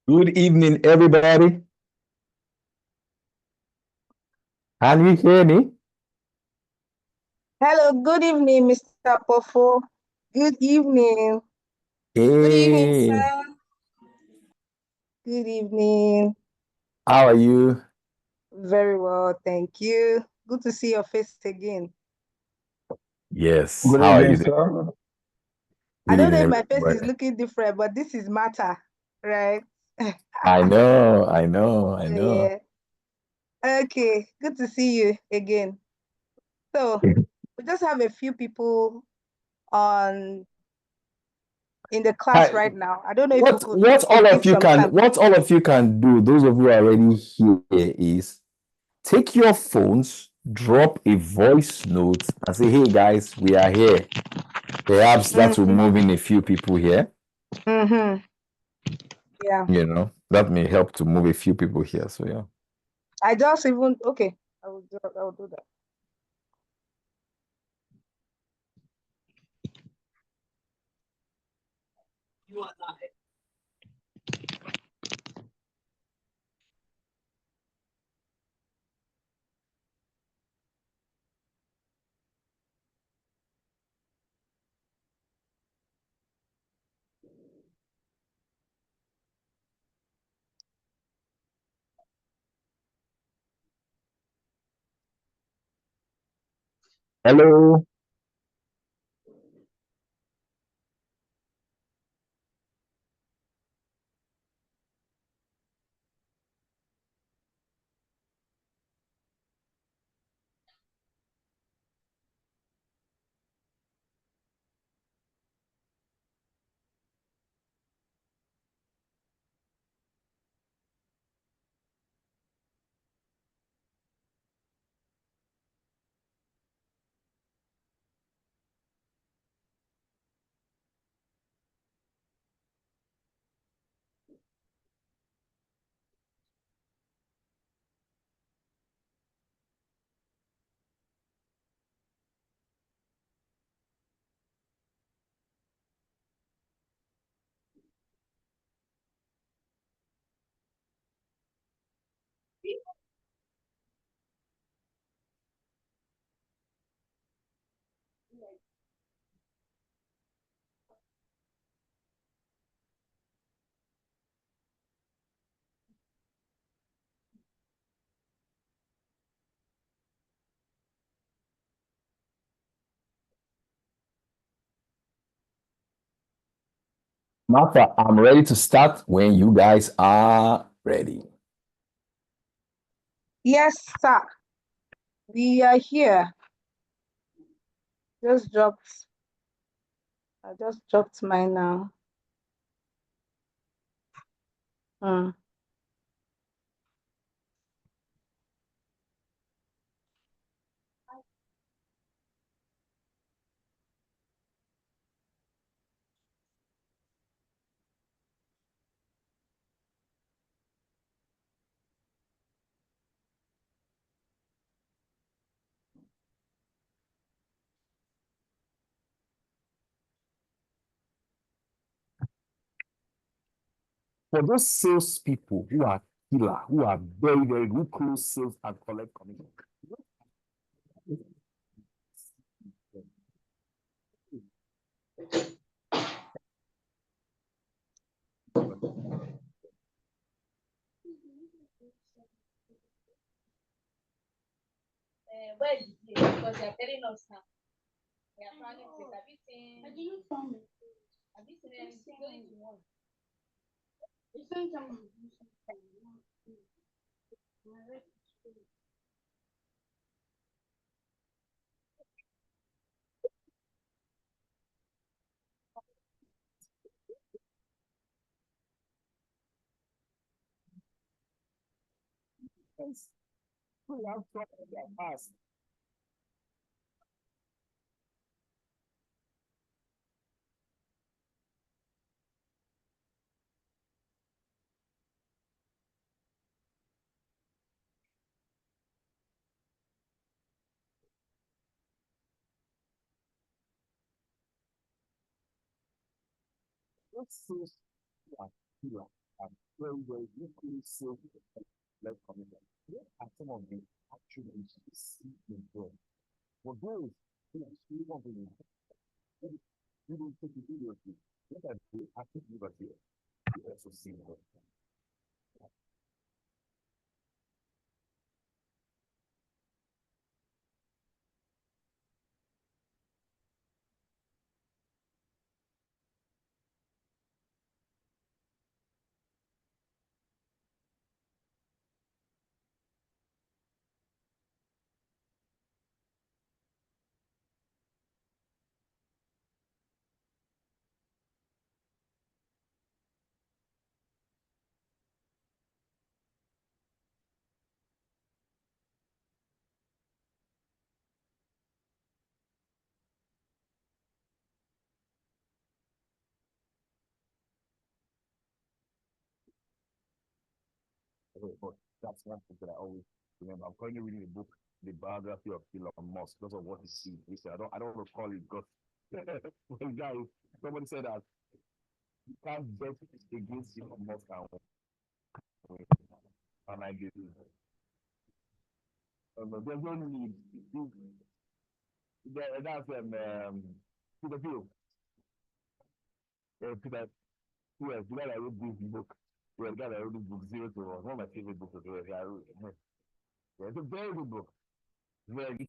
Good evening, everybody. Can you hear me? Hello, good evening, Mr. Paul Foh. Good evening. Good evening, Hey, sir. Good evening. how are you? Very well, thank you. Good to see your face again. Yes, Good how are you evening, doing? sir. I Good don't know evening, if my face is everybody. looking different, but this is matter, right? I know. Yeah. Okay, good to see you again. So we just have a few people on in the class Hi, right now. I don't know if what what we all could give of you some can time. what all of you can do, those of you who are already here, is take your phones, drop a voice note, and say, "Hey guys, we are here." Perhaps that will Mm-hmm. move in a few people here. Mm-hmm. Yeah. That may help to move a few people here. So yeah. I just even okay. I will do that. Hello. Martha, I'm ready to start when you guys are ready. Yes, sir. We are here. Just dropped. I just dropped mine now. Hmm. For those sales people who are killer, who are very, who close sales and collect commission. Where is it? Because they are telling us now. They are planning to have you seen? Have you seen anything going to one? Yes. We have trouble in their past. Those sales who are killer. Very, very equally safe like commitment. What are some of the attributes you see in them? For those who are still confident, who don't take it seriously, what are the attributes that you also see in them? But that's one thing that I always remember. I'm currently reading the book, The Biography of Elon Musk, because of what he see. I don't want to call it God. Guys, somebody said that you can't bet against Elon Musk and win. And I get it. There's no need. That's Peter Thiel. Peter, yes, the guy that wrote this book. Yeah, the guy that wrote this book, Zero to One. One of my favorite books. Yeah, it's a very good book. Very.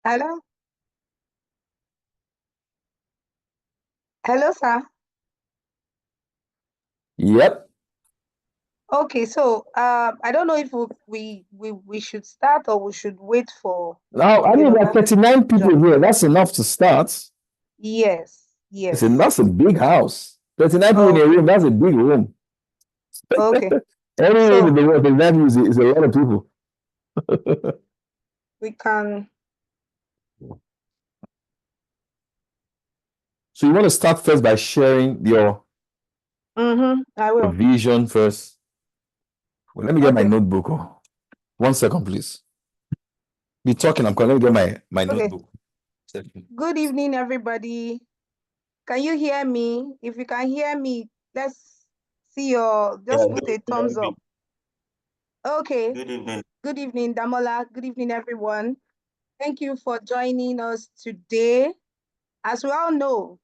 Hello? Hello, sir. Yep. Okay, so I don't know if we should start or we should wait for Now, I mean, more like people 39 to people join. here. That's enough to start. Yes, That's a big house. 39 people in a Okay, room. That's a big room. okay. Any room in So the world, 39 people is a lot of people. we can. So you want to start first by sharing your I will. vision first. Well, let me get my Okay, notebook. Oh. 1 second, please. Be talking. I'm going to get my okay. notebook. Good evening, everybody. Can you hear me? If you can hear me, let's see your, just put a thumbs up. Okay. Good evening. Good evening, Damola. Good evening, everyone. Thank you for joining us today. As we all know,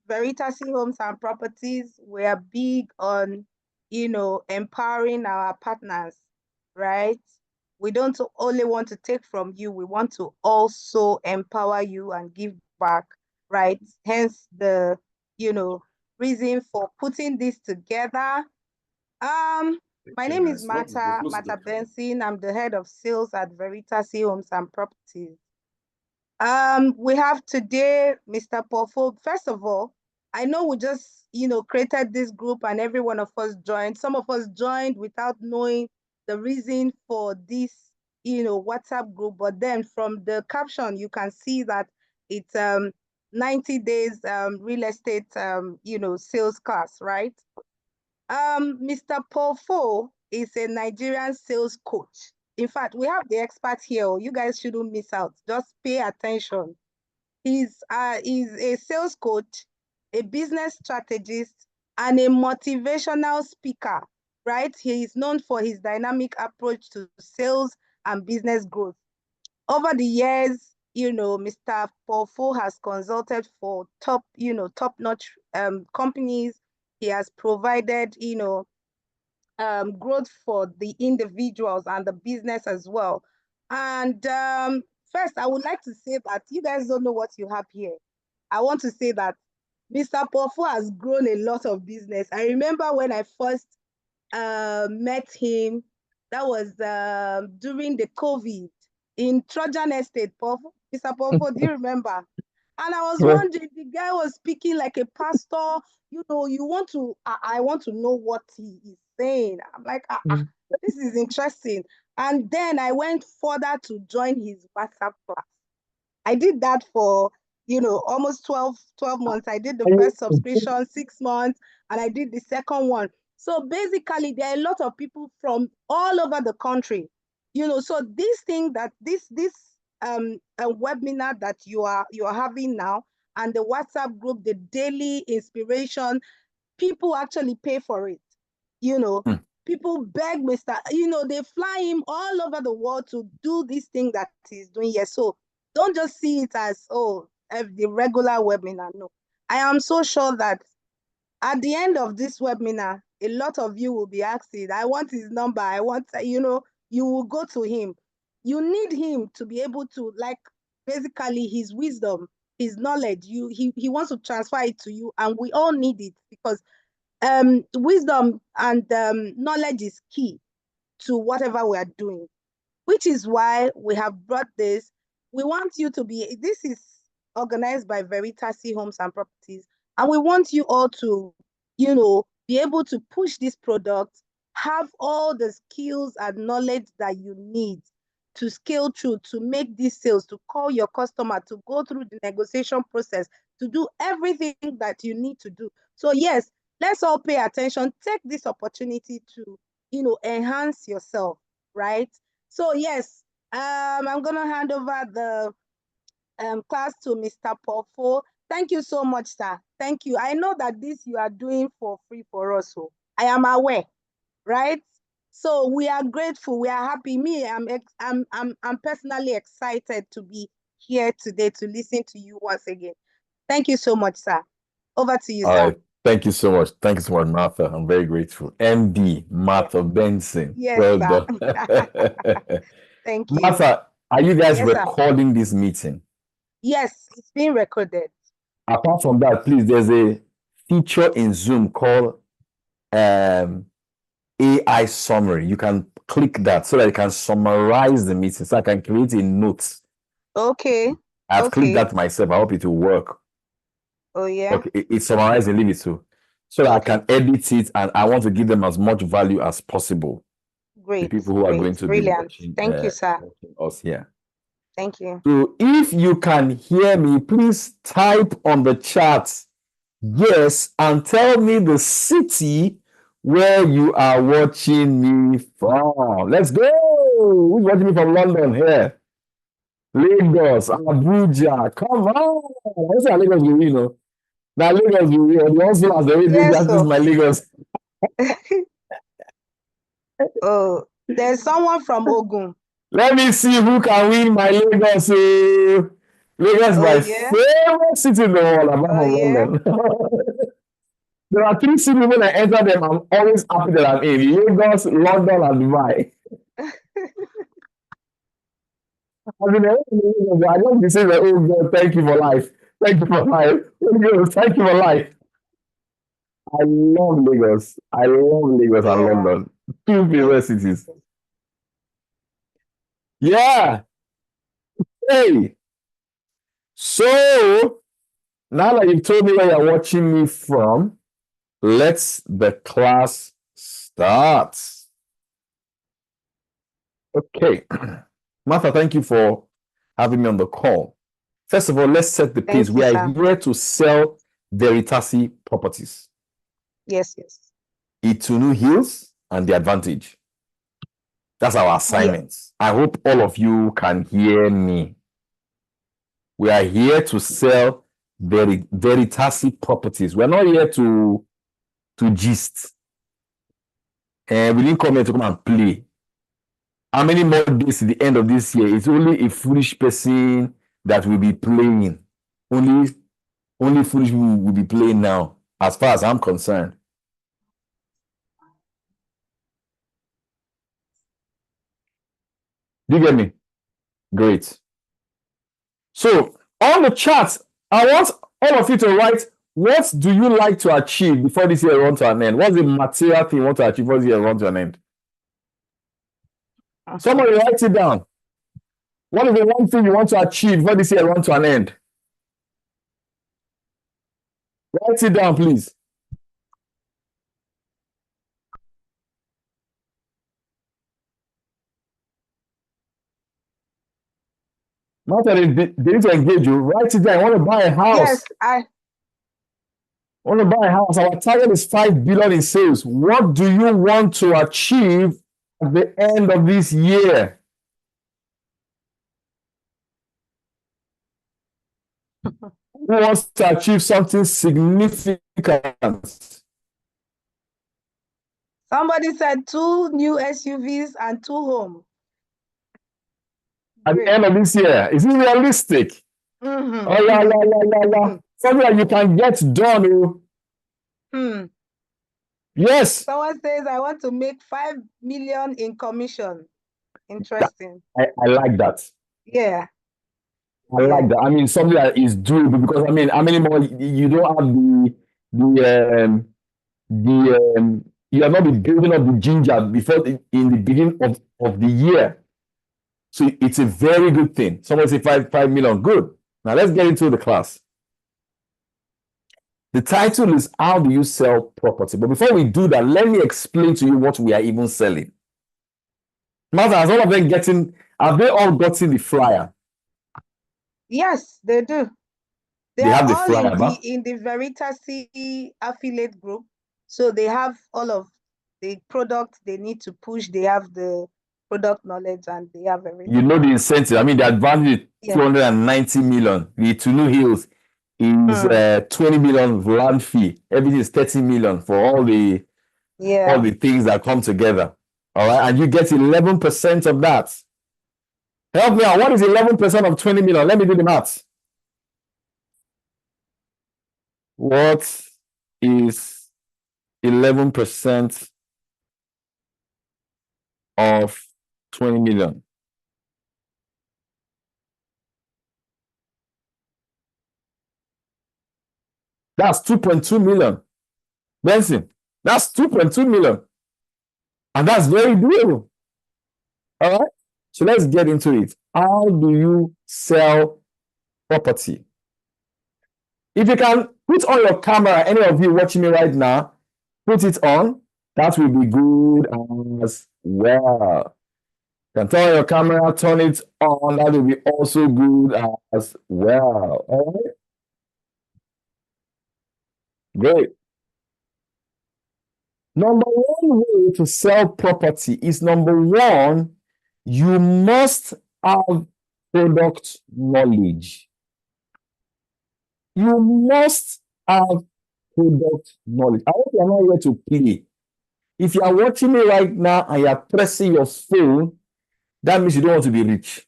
Veritas Homes and Properties, we are big on, empowering our partners, right? We don't only want to take from you, we want to also empower you and give back, right? Hence the, reason for putting this together. My name is Mata Benson. I'm the head of sales at Veritas Homes and Properties. We have today Mr. Paul Foh. First of all, I know we just, created this group and every one of us joined. Some of us joined without knowing the reason for this, WhatsApp group. But then from the caption, you can see that it's 90 days real estate, sales class, right? Mr. Paul Foh is a Nigerian sales coach. In fact, we have the expert here. You guys shouldn't miss out. Just pay attention. He's a sales coach, a business strategist, and a motivational speaker, right? He is known for his dynamic approach to sales and business growth. Over the years, Mr. Paul Foh has consulted for top-notch companies. He has provided, growth for the individuals and the business as well. And first, I would like to say that you guys don't know what you have here. I want to say that Mr. Paul Foh has grown a lot of business. I remember when I first met him, that was during the COVID in Trojan Estate. Mr. Paul Foh, do you remember? And I was Well, wondering, the guy was speaking like a pastor. I want to know what he is saying. I'm like, this is interesting. And then I went further to join his WhatsApp class. I did that for, almost 12 months. I did the first subscription, 6 months, and I did the second one. So basically, there are a lot of people from all over the country, so this thing that this a webinar that you're having now, and the WhatsApp group, the daily inspiration, people actually pay for it. People beg Mr. They fly him all over the world to do this thing that he's doing here. So don't just see it as, the regular webinar. No, I am so sure that at the end of this webinar, a lot of you will be asking, I want his number. I want, you will go to him. You need him to be able to, like, basically his wisdom, his knowledge. He wants to transfer it to you, and we all need it, because wisdom and knowledge is key to whatever we are doing, which is why we have brought this. We want you to be, this is organized by Veritasi Homes and Properties, and we want you all to, be able to push this product, have all the skills and knowledge that you need to scale through, to make these sales, to call your customer, to go through the negotiation process, to do everything that you need to do. So yes, let's all pay attention. Take this opportunity to, enhance yourself, right? So yes, I'm gonna hand over the class to Mr. Paul Foh. Thank you so much, sir. Thank you. I know that this you are doing for free for us, so I am aware, right? So we are grateful. We are happy. Me, I'm personally excited to be here today to listen to you once again. Thank you so much, sir. Over to you, All sir. right. Thank you so much. Thank you so much, Martha. I'm very grateful. MD, Martha Benson. Yes, Well sir. done. Thank you. Martha, are you guys Yes, sir. recording this meeting? Yes, it's being recorded. Apart from that, please, there's a feature in Zoom called AI summary. You can click that so that it can summarize the meeting. So I can create a note. Okay. I've clicked Okay. that myself. I hope it will work. Oh, yeah. Okay, it's summarized and leave it so that I Okay. can edit it, and I want to give them as much value as possible. The Great. people who are going Great. to be Brilliant. watching, Thank you, sir. watching us here. Thank you. So if you can hear me, please type on the chat yes and tell me the city where you are watching me from. Let's go. Who's watching me from London here? Lagos, Abuja. Come on. I say Lagos, you know. Now Lagos, you know. The also as the way Yes, that is sir. my Lagos. Oh, there's someone from Ogun. Let me see who can win my Lagos. Lagos is Oh, my yeah. favorite city in the world, apart Oh, from yeah. London. There are three cities when I enter them, I'm always happy that I'm in Lagos, London, and Dubai. I mean, I just be saying that, oh God, thank you for life. Thank you for life. Oh God, thank you for life. I love Lagos. I love Lagos and Yeah. London. Two favorite cities. Yeah. Hey. So now that you've told me where you're watching me from, let's the class start. Okay. Martha, thank you for having me on the call. First of all, let's set the pace. Thank We you, are sir. here to sell Veritasi properties. Yes, yes. Itunu Hills and the Advantage. That's our assignment. I hope all of you can hear me. We are here to sell Veritasi properties. We're not here to gist. And we didn't come here to come and play. How many more days to the end of this year? It's only a foolish person that will be playing. Only foolish people will be playing now, as far as I'm concerned. Do you get me? Great. So on the chat, I want all of you to write, what do you like to achieve before this year runs to an end? What's the material thing you want to achieve before this year runs to an end? Somebody write it down. What is the one thing you want to achieve before this year runs to an end? Write it down, please. Not that they need to engage you. Write it down. I want to buy a house. Yes, I want to buy a house. Our target is 5 billion in sales. What do you want to achieve at the end of this year? Who wants to achieve something significant? somebody said 2 new SUVs and 2 homes. At the Great. end of this year, is it realistic? Mhm, Oh, yeah, mhm, yeah, yeah, yeah, yeah. mhm. Something that you can get done. Oh. Yes, Someone says, I want to make 5 million in commission. that, Interesting. I like that. Yeah. I like Yeah. that. I mean, something that is doable because I mean, how many more you don't have you have not been building up the ginger before in the beginning of the year. So it's a very good thing. Someone say 5 million. Good. Now let's get into the class. The title is How Do You Sell Property? But before we do that, let me explain to you what we are even selling. Martha, has all of them have they all gotten the flyer? Yes, they do. They They are have the all flyer, in the Veritas affiliate group. So they have all of the products they need to push. They have the product knowledge and they have everything. you know the incentive. I mean, the advantage is Yeah. 290 million. The Tunu Hills is 20 million land fee. Everything is 30 million for all the things that come together. All right, and you get 11% of that. Help me out. What is 11% of 20 million? Let me do the maths. What is 11% of 20 million? That's 2.2 million. Benson, that's 2.2 million. And that's very doable. All right. So let's get into it. How do you sell property? If you can put on your camera, any of you watching me right now, put it on. That will be good as well. You can turn on your camera, turn it on. That will be also good as well. All right. Great. Number one way to sell property is number one, you must have product knowledge. You must have product knowledge. I hope you are not here to play. If you are watching me right now and you are pressing your phone, that means you don't want to be rich.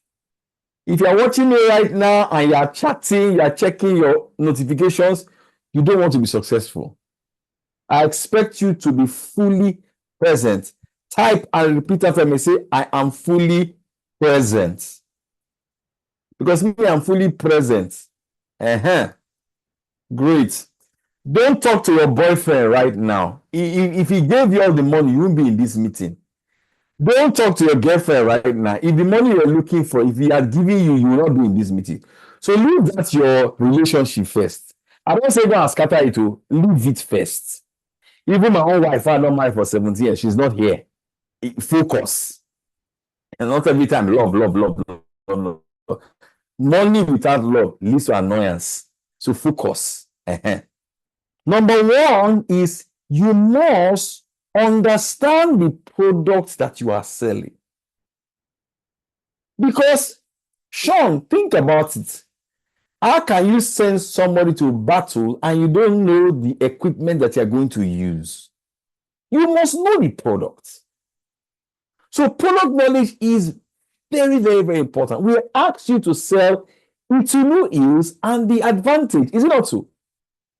If you are watching me right now and you are chatting, you are checking your notifications, you don't want to be successful. I expect you to be fully present. Type and repeat after me. Say, I am fully present. Because me, I'm fully present. Great. Don't talk to your boyfriend right now. If he gave you all the money, you won't be in this meeting. Don't talk to your girlfriend right now. If the money you're looking for, if he had given you, you will not be in this meeting. So leave that your relationship first. I don't say go and scatter it. Leave it first. Even my own wife, I don't mind for 17 years. She's not here. Focus. And not every time, love, love, love, love, love, love. Money without love leads to annoyance. So focus. Number one is you must understand the product that you are selling. Because, Sean, think about it. How can you send somebody to battle and you don't know the equipment that you're going to use? You must know the product. So product knowledge is very, very, very important. We ask you to sell Itunu Hills and the advantage. Is it not so?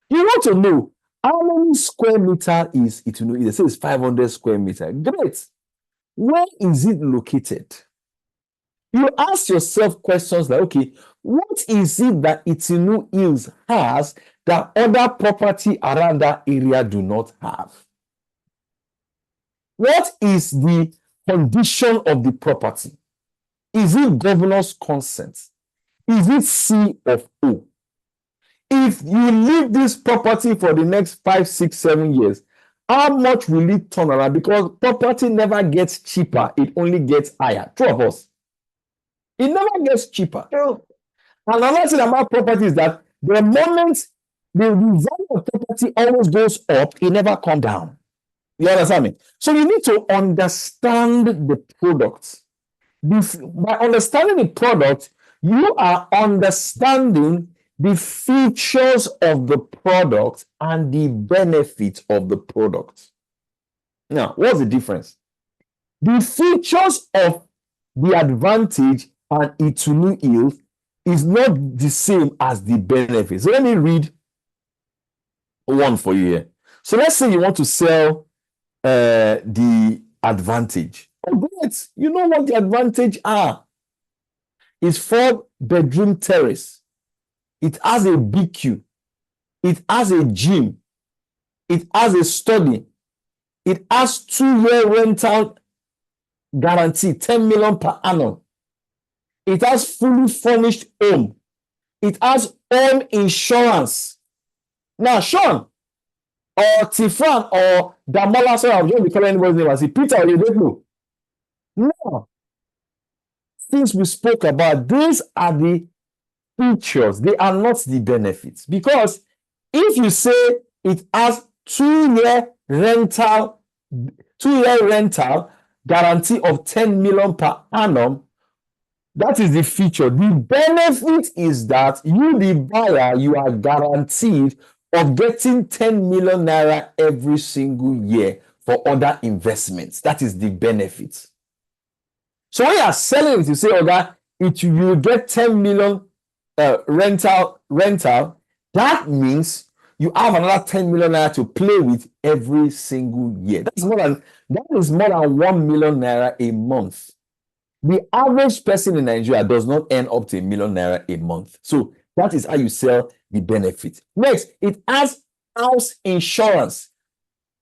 You want to know how many square meter is Itunu Hills? They say it's 500 square meter. Great. Where is it located? You ask yourself questions like, okay, what is it that Itunu Hills has that other property around that area do not have? What is the condition of the property? Is it governor's consent? Is it C of O? If you leave this property for the next 5, 6, 7 years, how much will it turn around? Because property never gets cheaper, it only gets higher. True of us. It never gets cheaper. True. And another thing about property is that the moment the value of property always goes up, it never comes down. You understand me? So you need to understand the product. By understanding the product, you are understanding the features of the product and the benefits of the product. Now, what's the difference? The features of the advantage and Itunu yield is not the same as the benefits. So let me read one for you here. So let's say you want to sell the advantage. Oh, great. You know what the advantage are? It's 4-bedroom terrace. It has a BQ. It has a gym. It has a study. It has 2-year rental guarantee, 10 million per annum. It has fully furnished home. It has home insurance. Now, Sean, or Tifran, or Damola, sorry, I'm going to be calling anybody's name. I see Peter, or you don't know. Now, things we spoke about, these are the features. They are not the benefits. Because if you say it has 2-year rental guarantee of 10 million per annum, that is the feature. The benefit is that you, the buyer, you are guaranteed of getting 10 million naira every single year for other investments. That is the benefit. So when you are selling it, you say, okay, you will get 10 million rental. That means you have another 10 million naira to play with every single year. That is more than 1 million naira a month. The average person in Nigeria does not earn up to 1 million naira a month. So that is how you sell the benefit. Next, it has house insurance.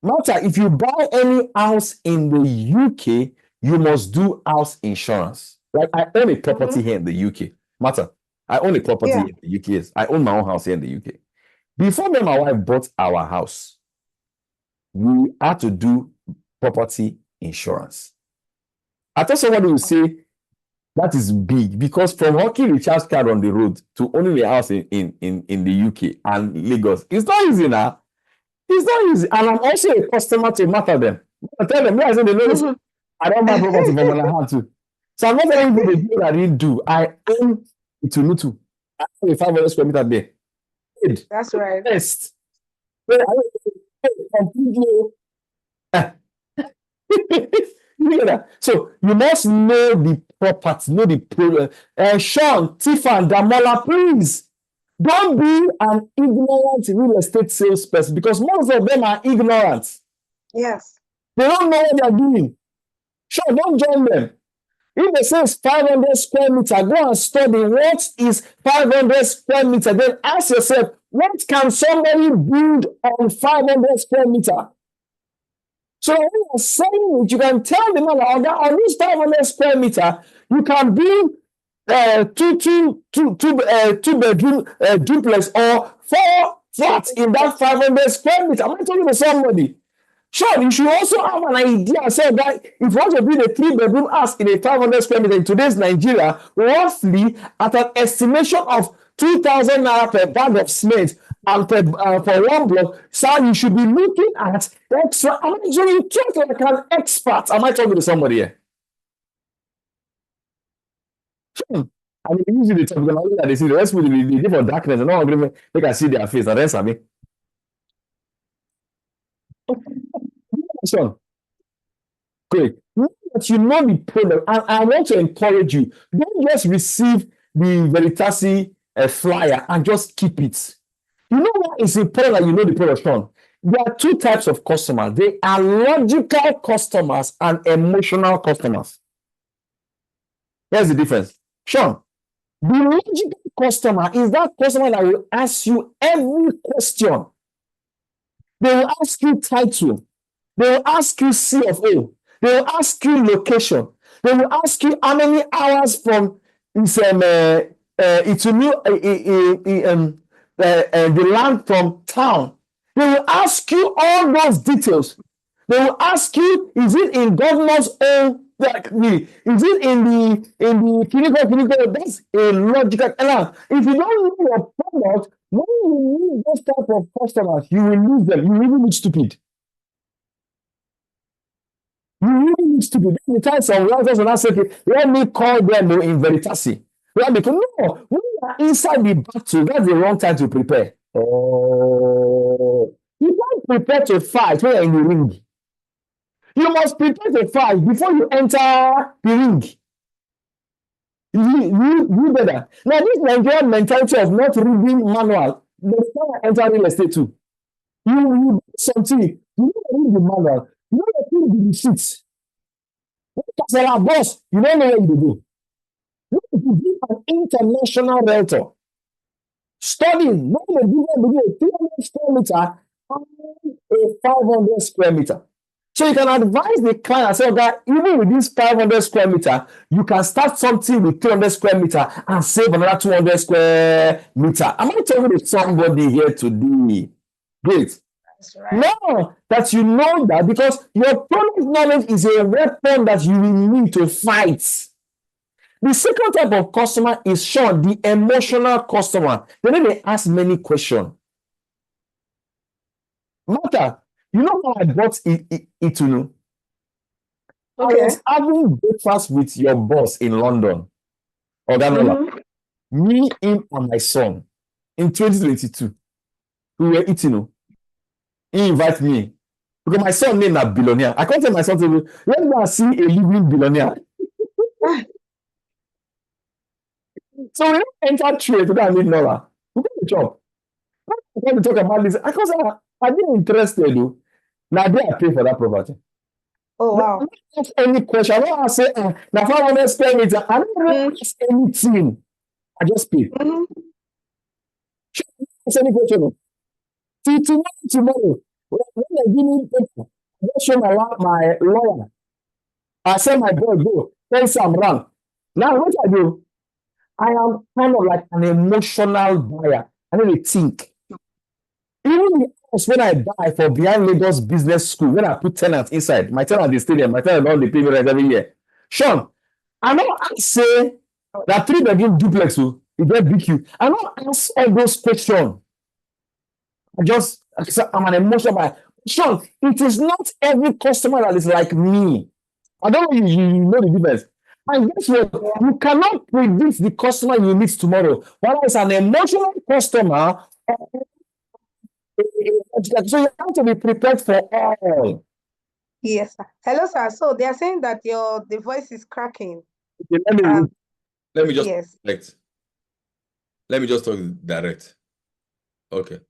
Matter, if you buy any house in the UK, you must do house insurance. Like I own a property here in the UK. Matter, I own a property here in the UK. Yes, I own my own house here in the UK. Before me and my wife bought our house, we had to do property insurance. I thought somebody would say that is big, because from hawking recharge card on the road to owning a house in the UK and Lagos, it's not easy now. It's not easy. And I'm also a customer to matter them. I tell them, I say they know I don't buy property from when I have to. So I'm not telling you the deal I didn't do. I own Itunutu. I own a 500 square meter there. That's right. Best. Completely. So you must know the property, know the problem. Sean, Tiffan, Damola, please don't be an ignorant real estate salesperson, because most of them are ignorant. Yes. They don't know what they are doing. Sean, don't join them. If they say it's 500 square meter, go and study what is 500 square meter. Then ask yourself, what can somebody build on 500 square meter? So when you're selling it, you can tell the man, on this 500 square meter, you can build two bedroom duplex or 4 flats in that 500 square meter. Am I talking to somebody? Sure, you should also have an idea. So that if you want to build a 3-bedroom house in a 500 square meter in today's Nigeria, roughly at an estimation of 2,000 naira per bag of cement and for one block, so you should be looking at extra. Am I you talk like an expert? Am I talking to somebody here? I mean, usually the technology that they see, the rest will be different darkness, and all agreement, they can see their face, and then Sammy. Great. Now that you know the product, and I want to encourage you, don't just receive the Veritasi flyer and just keep it. You know what is important that you know the product, Sean? There are 2 types of customers. They are logical customers and emotional customers. Here's the difference. Sean, the logical customer is that customer that will ask you every question. They will ask you title. They will ask you CFO. They will ask you location. They will ask you how many hours from the land from town. They will ask you all those details. They will ask you, is it in governor's own Like is it in the clinical? That's a logical. Now, if you don't know your product, when you need those type of customers, you will lose them. You really look stupid. You really look stupid. The time some writers will not say, okay, let me call them in veritasi. Well, because no, when you are inside the battle, that's the wrong time to prepare. Oh, you can't prepare to fight when you're in the ring. You must prepare to fight before you enter the ring. You better. Now, this Nigerian mentality of not reading manual, the time I enter real estate too. You do something, you don't read the manual, you don't read the receipts. Because our boss, you don't know where you go. You need to be an international realtor. Studying, not a given a 300 square meter and a 500 square meter. So you can advise the client and say that even with this 500 square meter, you can start something with 200 square meter and save another 200 square meter. Am I talking to somebody here today? Great. That's right. Now that you know that, because your product knowledge is a weapon that you will need to fight. The second type of customer is Sean, the emotional customer. Then they ask many questions. Martha, you know how I got it to know? I Okay. was having breakfast with your boss in London, Oganola. Me, him, and my son in 2022. We were eating. He invited me because my son name is billionaire. I can't tell my son to let's go and see a living billionaire. So we enter trade to go and meet Nora. We go to job. I want to talk about this. Because I didn't interested though. Now they are paying for that property. Oh wow. I don't ask any question. I don't say now 500 square meter. I don't ask anything. I just pay. Ask any question. Till tomorrow. When I give me paper, I just show my lawyer. I send my boy go. Tell Sam run. Now what I do? I am kind of like an emotional buyer. I need to think. Even the house when I buy for behind Lagos Business School, when I put tenants inside, my tenant is stadium, my tenant all the pay me rent every year. Sean, I don't say that 3-bedroom duplex will get BQ. I don't ask all those questions. I'm an emotional buyer. Sean, it is not every customer that is like me. I don't know you know the difference. And guess what? You cannot predict the customer you meet tomorrow. Whether it's an emotional customer, so you have to be prepared for all. Yes, sir. Hello, sir. So they are saying that the voice is cracking. Okay, let me just Yes. direct. Let me just talk direct. Okay.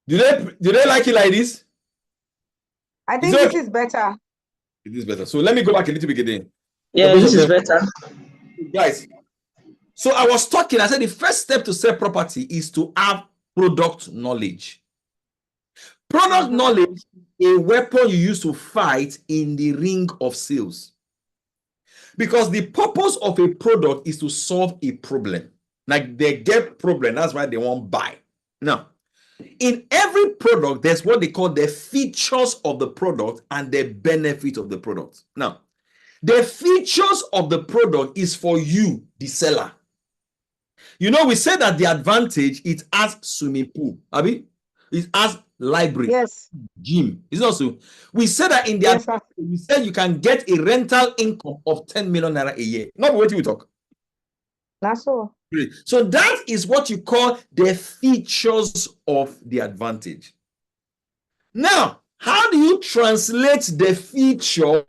Do they like it like this? I think this is better. It is better. So let me go back a little bit again. Yeah, this is better. Guys, so I was talking, I said the first step to sell property is to have product knowledge. Product knowledge is a weapon you use to fight in the ring of sales. Because the purpose of a product is to solve a problem. Like they get problem, that's why they won't buy. Now, in every product, there's what they call the features of the product and the benefit of the product. Now, the features of the product is for you, the seller. You know, we said that the advantage, it has swimming pool. Abi? It has library. Yes. Gym. It's also, we said that in the Yes, sir. we said you can get a rental income of 10 million naira a year. Not what we talk. That's all. So that is what you call the features of the advantage. Now, how do you translate the feature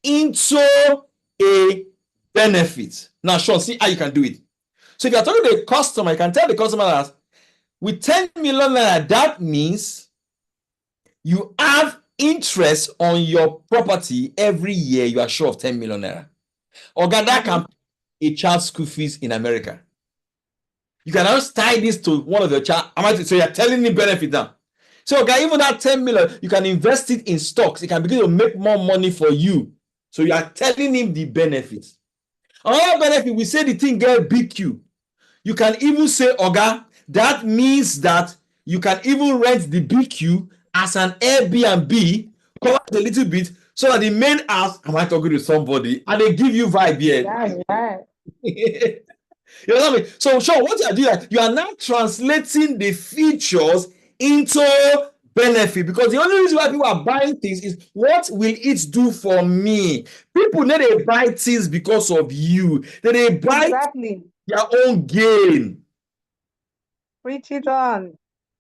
into a benefit? Now, Sean, see how you can do it. So if you're talking to a customer, you can tell the customer that with 10 million naira, that means you have interest on your property every year. You are sure of 10 million naira. Or that can pay a child's school fees in America. You can also tie this to one of your child. So you're telling me benefit now. So okay, even that 10 million, you can invest it in stocks. It can begin to make more money for you. So you are telling him the benefits. Another benefit, we say the thing get BQ. You can even say, Oga, that means that you can even rent the BQ as an Airbnb collapse a little bit so that the main asks, am I talking to somebody? And they give you vibe here. That's right. You know what I mean? So, Sean, what you are doing, you are now translating the features into benefit, because the only reason why people are buying things is what will it do for me? People need to buy things because of you. They buy Exactly. their own gain. Preach it on.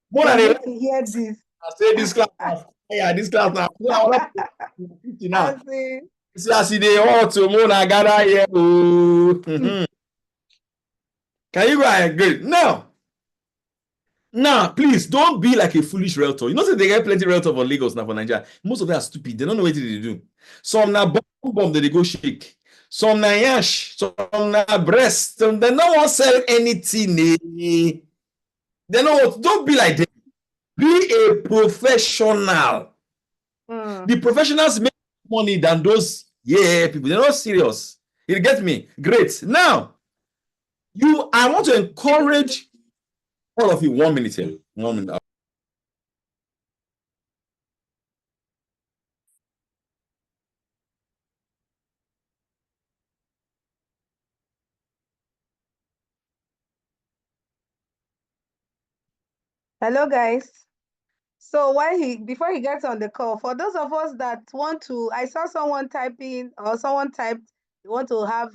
More They than need to hear this. I say this class now. Yeah, this class now. I see. See, I see they all to moon I gather here. Oh. Can you go ahead? Great. Now, please don't be like a foolish realtor. You know, they get plenty of realtor for Lagos now for Nigeria. Most of them are stupid. They don't know what they do. Some now bomb they go shake. Some now yash. Some now breast. Some they don't want to sell anything. They know what. Don't be like them. Be a professional. The professionals make money than those people. They're not serious. You get me? Great. Now, I want to encourage all of you. 1 minute here. 1 minute. Hello, guys. So before he gets on the call, for those of us that want to, I saw someone typing or someone typed, you want to have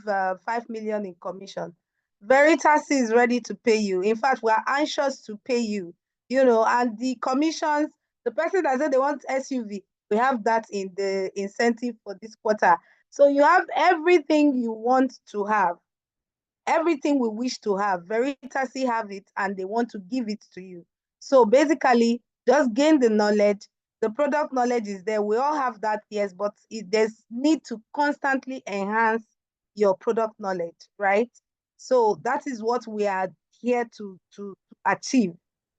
5 million in commission. Veritas is ready to pay you. In fact, we are anxious to pay you, and the commissions, the person that said they want SUV, we have that in the incentive for this quarter. So you have everything you want to have. Everything we wish to have, Veritas have it, and they want to give it to you. So basically, just gain the knowledge. The product knowledge is there. We all have that, yes, but there's need to constantly enhance your product knowledge, right? So that is what we are here to achieve.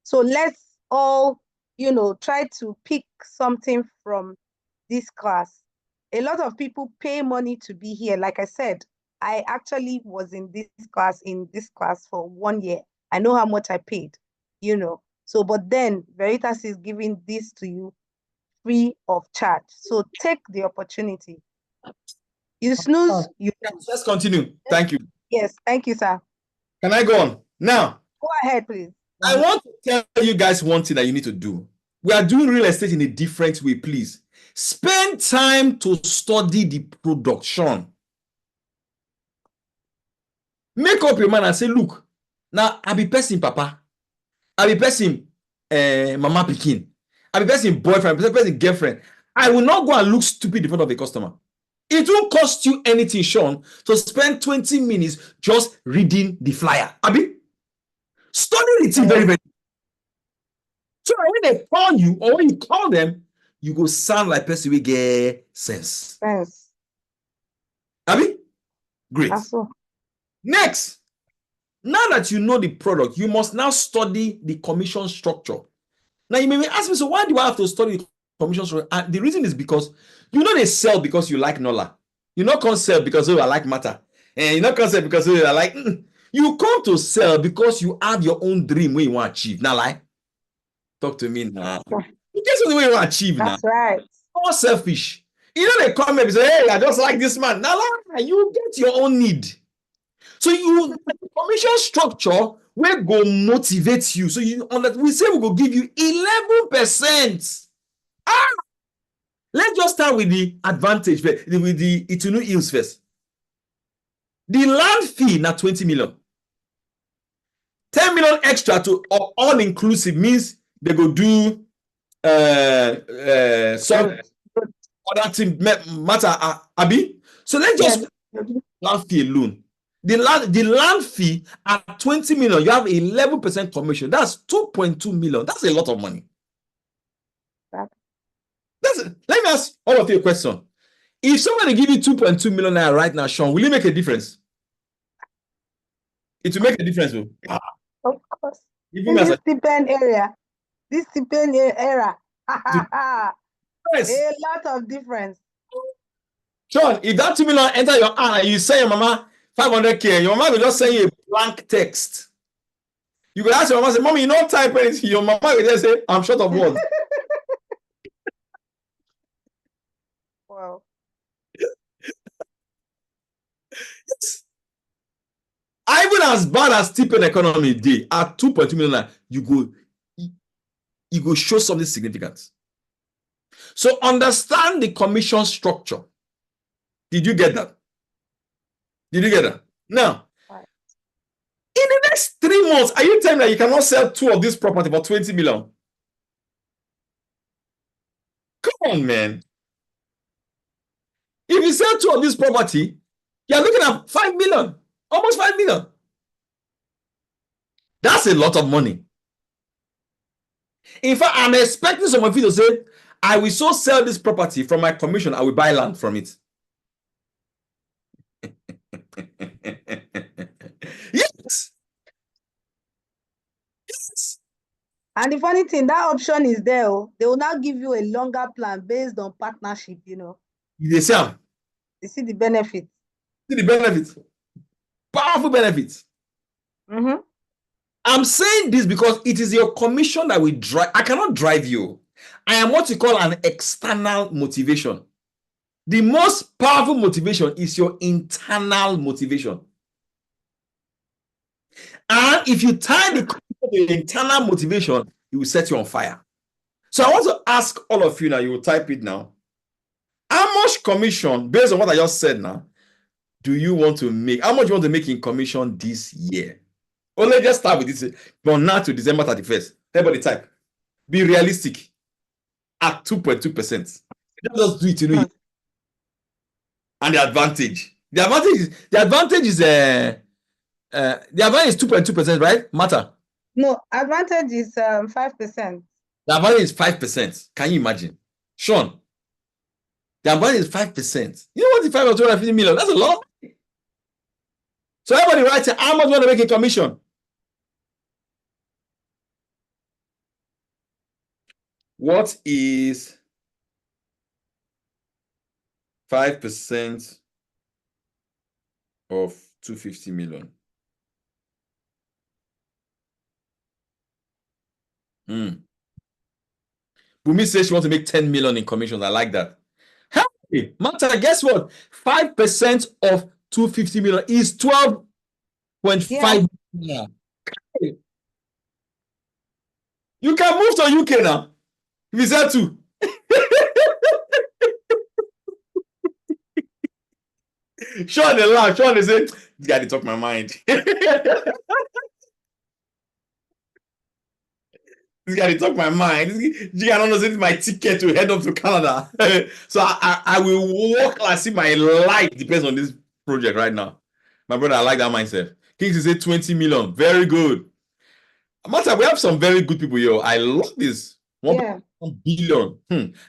So let's all, try to pick something from this class. A lot of people pay money to be here. Like I said, I actually was in this class for 1 year. I know how much I paid, So, but then Veritas is giving this to you free of charge. So take the opportunity. You snooze, you lose. Let's continue. Thank you. Yes, thank you, sir. Can I go on? Now, Go ahead, please. I want to tell you guys one thing that you need to do. We are doing real estate in a different way, please. Spend time to study the production. Make up your mind and say, look, now I be person papa, I be person mama pikin, I be person boyfriend, I be person girlfriend. I will not go and look stupid in front of a customer. It won't cost you anything, Sean, to spend 20 minutes just reading the flyer. Abi, study the thing very, very. So when they call you or when you call them, you go sound like person we get sense. Yes. Abi, great. Also. Next, now that you know the product, you must now study the commission structure. Now you may ask me, so why do I have to study the commission structure? And the reason is because you know they sell because you like Nola. You not come sell because I like matter. And you not come sell because I like. You come to sell because you have your own dream where you want to achieve. Now, like, talk to me now. You get something where you want to achieve now. That's right. Not selfish. You know they come and say, hey, I just like this man. Now, like, you get your own need. So you commission structure will go motivate you. So we say we go give you 11%. Let's just start with the advantage, with the Itunu Hills first. The land fee now 20 million. 10 million extra to all inclusive means they go do some other thing matter, Abi. So let's just land fee alone. The land fee at 20 million, you have 11% commission. That's 2.2 million. That's a lot of money. Let me ask all of you a question. If somebody give you 2.2 million naira right now, Sean, will it make a difference? It will make a difference, though. Of course. In this stipend area, era, yes. A lot of difference. Sean, if that 2 million enter your hand and you send your mama 500K, your mama will just send you a blank text. You will ask your mama, say, Mommy, you don't type anything. Your mama will just say, I'm short of words. Wow. Even as bad as stipend economy day at 2.2 million, you go show something significant. So understand the commission structure. Did you get that? Did you get that? Now, Right. in the next 3 months, are you telling me that you cannot sell 2 of this property for 20 million? Come on, man. If you sell 2 of this property, you're looking at 5 million, almost 5 million. That's a lot of money. In fact, I'm expecting some of you to say, I will so sell this property from my commission, I will buy land from it. Yes. Yes. And the funny thing, that option is there. They will now give you a longer plan based on partnership, you know. They say, You see the benefits. see the benefits. Powerful benefits. Mm-hmm. I'm saying this because it is your commission that will drive. I cannot drive you. I am what you call an external motivation. The most powerful motivation is your internal motivation. And if you tie the commission to your internal motivation, it will set you on fire. So I want to ask all of you now, you will type it now. How much commission, based on what I just said now, do you want to make? How much you want to make in commission this year? Well, let's just start with this. From now to December 31st. Everybody type. Be realistic. At 2.2%. Just do it, you know. And the advantage. The advantage is 2.2%, right? Matter. No, advantage is 5%. The advantage is 5%. Can you imagine? Sean, the advantage is 5%. You know what the 5 or 250 million? That's a lot. So everybody writes how much you want to make a commission? What is 5% of 250 million? Bumi says she wants to make 10 million in commissions. I like that. Hey, Martha, guess what? 5% of 250 million is 12.5 million. You can move to UK now. If it's that too. Sean they laugh. Sean they say, this guy they talk my mind. This guy they talk my mind. This guy don't know this is my ticket to head up to Canada. So I will walk like see my life depends on this project right now. My brother, I like that mindset. Kings say 20 million. Very good. Martha, we have some very good people here. I love this. 1 billion.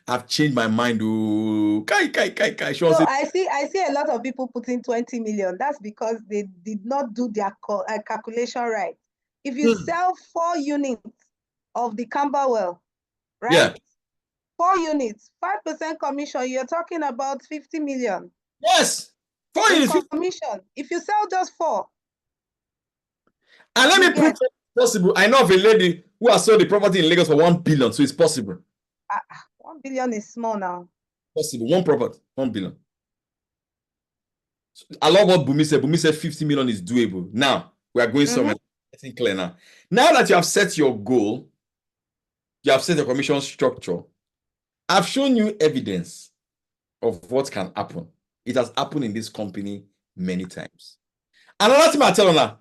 I've changed my mind. Kai. So I see a lot of people putting 20 million. That's because they did not do their calculation right. If you sell 4 units of the Camberwell, right? Yeah. 4 units, 5% commission, you're talking about 50 million. Yes. 4 units. Commission. If you sell just 4. And let me prove it's possible. I know of a lady who has sold the property in Lagos for 1 billion, so it's possible. 1 billion is small now. Possible. One property, 1 billion. So I love what Bumi said. Bumi said 50 million is doable. Now, we are going somewhere. I think clear now. Now that you have set your goal, you have set your commission structure, I've shown you evidence of what can happen. It has happened in this company many times. Another thing I tell you now,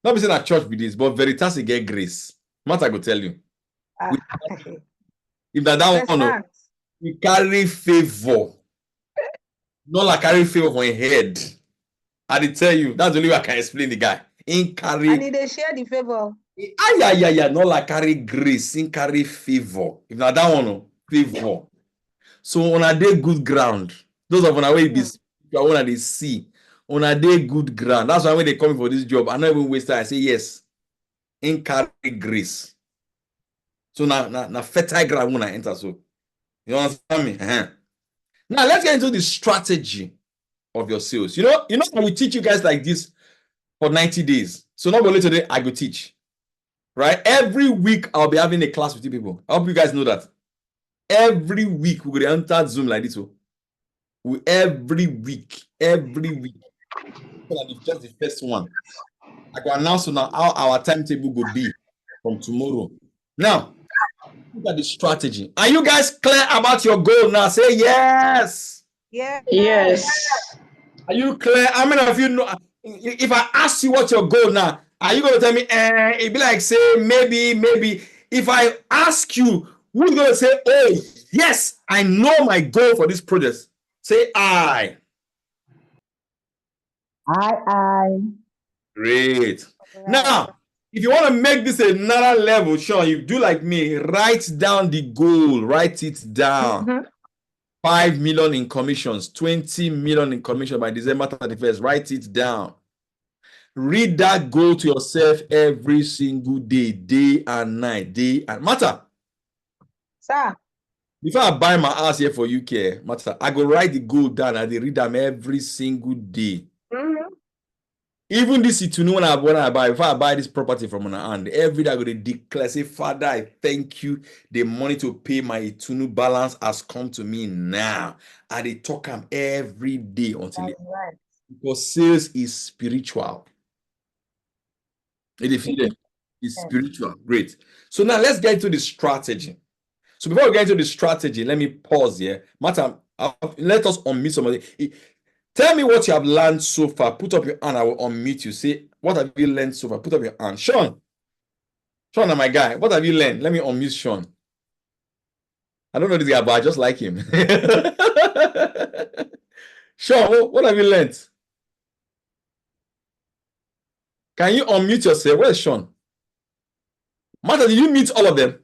not be saying at church with this, but Veritas get grace. What I go tell you. If that one, we carry favor. Not like carry favor for a head. I tell you, that's the only way I can explain the guy. In carry. And they share the favor. Yeah. Not like carry grace, in carry favor. If not that one, favor. So on a day good ground, those of on a way be on a they see. On a day good ground. That's why when they come for this job, I not even waste time. I say yes. In carry grace. So now fertile ground when I enter. So you understand me? Now let's get into the strategy of your sales. You know, I will teach you guys like this for 90 days. So not only today, I will teach. Right? Every week I'll be having a class with you people. I hope you guys know that. Every week we're going to enter Zoom like this. every week, it's just the first one. I can announce now how our timetable will be from tomorrow. Now, look at the strategy. Are you guys clear about your goal now? Say yes. Yes. Yes. Are you clear? How many of you know? If I ask you what's your goal now, are you going to tell me, it'd be like, say, maybe. If I ask you, who's going to say, oh, yes, I know my goal for this project? Say, I. I. Great. Right. Now, if you want to make this another level, Sean, you do like me, write down the goal, write it down. Mhm. 5 million in commissions, 20 million in commission by December 31st. Write it down. Read that goal to yourself every single day, day and night, matter. Sir. Before I buy my house here for UK, matter, I go write the goal down and they read them every single day. Mhm. Even this Itunu when I buy, before I buy this property from an hand, every day I go to declare, say, Father, I thank you. The money to pay my Itunu balance has come to me now. And they talk them every day until That's right. because sales is spiritual. It's spiritual. Great. So now let's get into the strategy. So before we get into the strategy, let me pause here. Martha, let us unmute somebody. Tell me what you have learned so far. Put up your hand. I will unmute you. Say, what have you learned so far? Put up your hand. Sean, my guy. What have you learned? Let me unmute Sean. I don't know this guy, but I just like him. Sean, what have you learned? Can you unmute yourself? Where's Sean? Martha, did you meet all of them?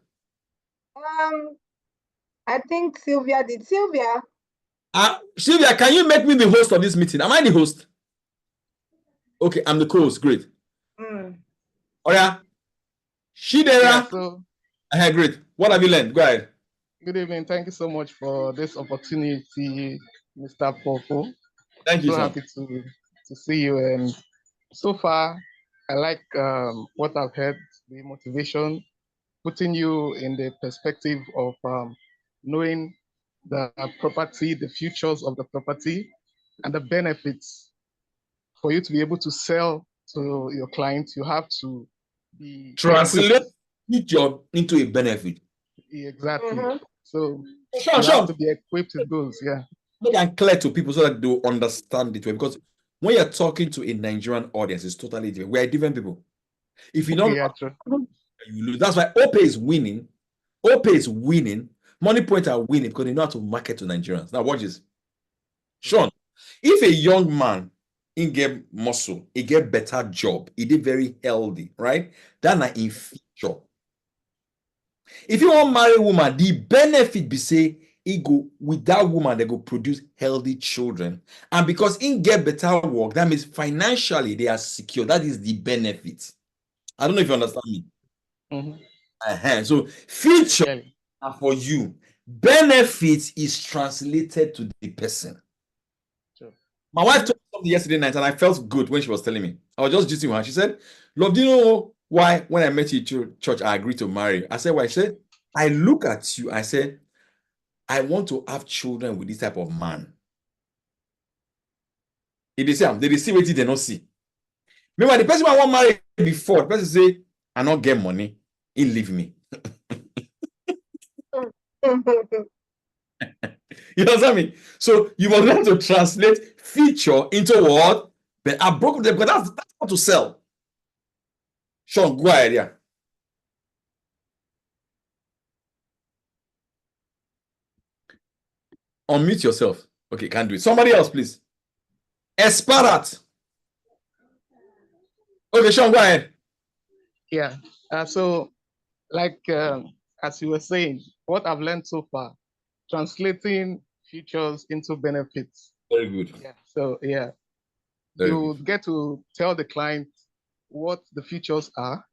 I think Sylvia did. Sylvia, Sylvia, can you make me the host of this meeting? Am I the host? Okay, I'm the co-host. Great. Oh yeah. Shidera. Yeah, so Great. What have you learned? Go ahead. good evening. Thank you so much for this opportunity, Mr. Paul Foh. Thank you, So sir. happy to see you. And so far, I like what I've heard, the motivation, putting you in the perspective of knowing the property, the futures of the property, and the benefits. For you to be able to sell to your clients, you have to be Translate feature into a benefit. exactly. So Sure. you have to be equipped with those. Yeah. Make it clear to people so that they'll understand it well. Because when you're talking to a Nigerian audience, it's totally different. We are different people. If you don't, you lose. That's why OPE is winning. OPE is winning. Money Point are winning because they know how to market to Nigerians. Now, watch this. Sean, if a young man he get muscle, he get better job, he did very healthy, right? That's not in future. If you want marry a woman, the benefit be say he go with that woman, they go produce healthy children. And because he get better work, that means financially they are secure. That is the benefit. I don't know if you understand me. So future are for you. Benefit is translated to the person. My wife told me something yesterday night, and I felt good when she was telling me. I was just gisting with her. She said, "Love, do you know why when I met you at church, I agreed to marry?" I said, "Why?" She said, "I look at you. I said, I want to have children with this type of man." They say, they see what they don't see. Remember, the person I want to marry before, the person say, "I not get money. He leave me." You understand me? So you must learn to translate feature into what? But I broke them because that's how to sell. Sean, go ahead, yeah. Unmute yourself. Okay, can't do it. Somebody else, please. Esparat. Okay, Sean, go ahead. Yeah. So, like as you were saying, what I've learned so far, translating futures into benefits. Very good. Yeah. So yeah, Very you good. get to tell the client what the futures are,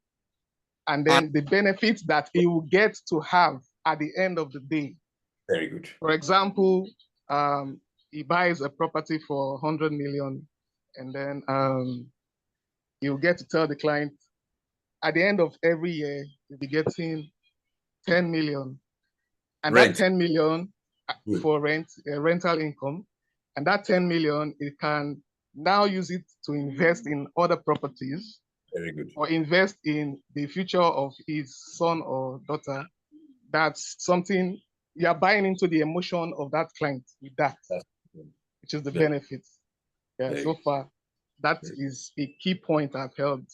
and then the benefits that he will get to have at the end of the day. Very good. For example, he buys a property for 100 million, and then you get to tell the client at the end of every year, you'll be getting 10 million. And Rent. that 10 million for rental income, And that 10 million, it can now use it to invest in other properties. Very good. Or invest in the future of his son or daughter. That's something you are buying into the emotion of that client with that, which is the benefit. Yeah, so far, that is a key point I've held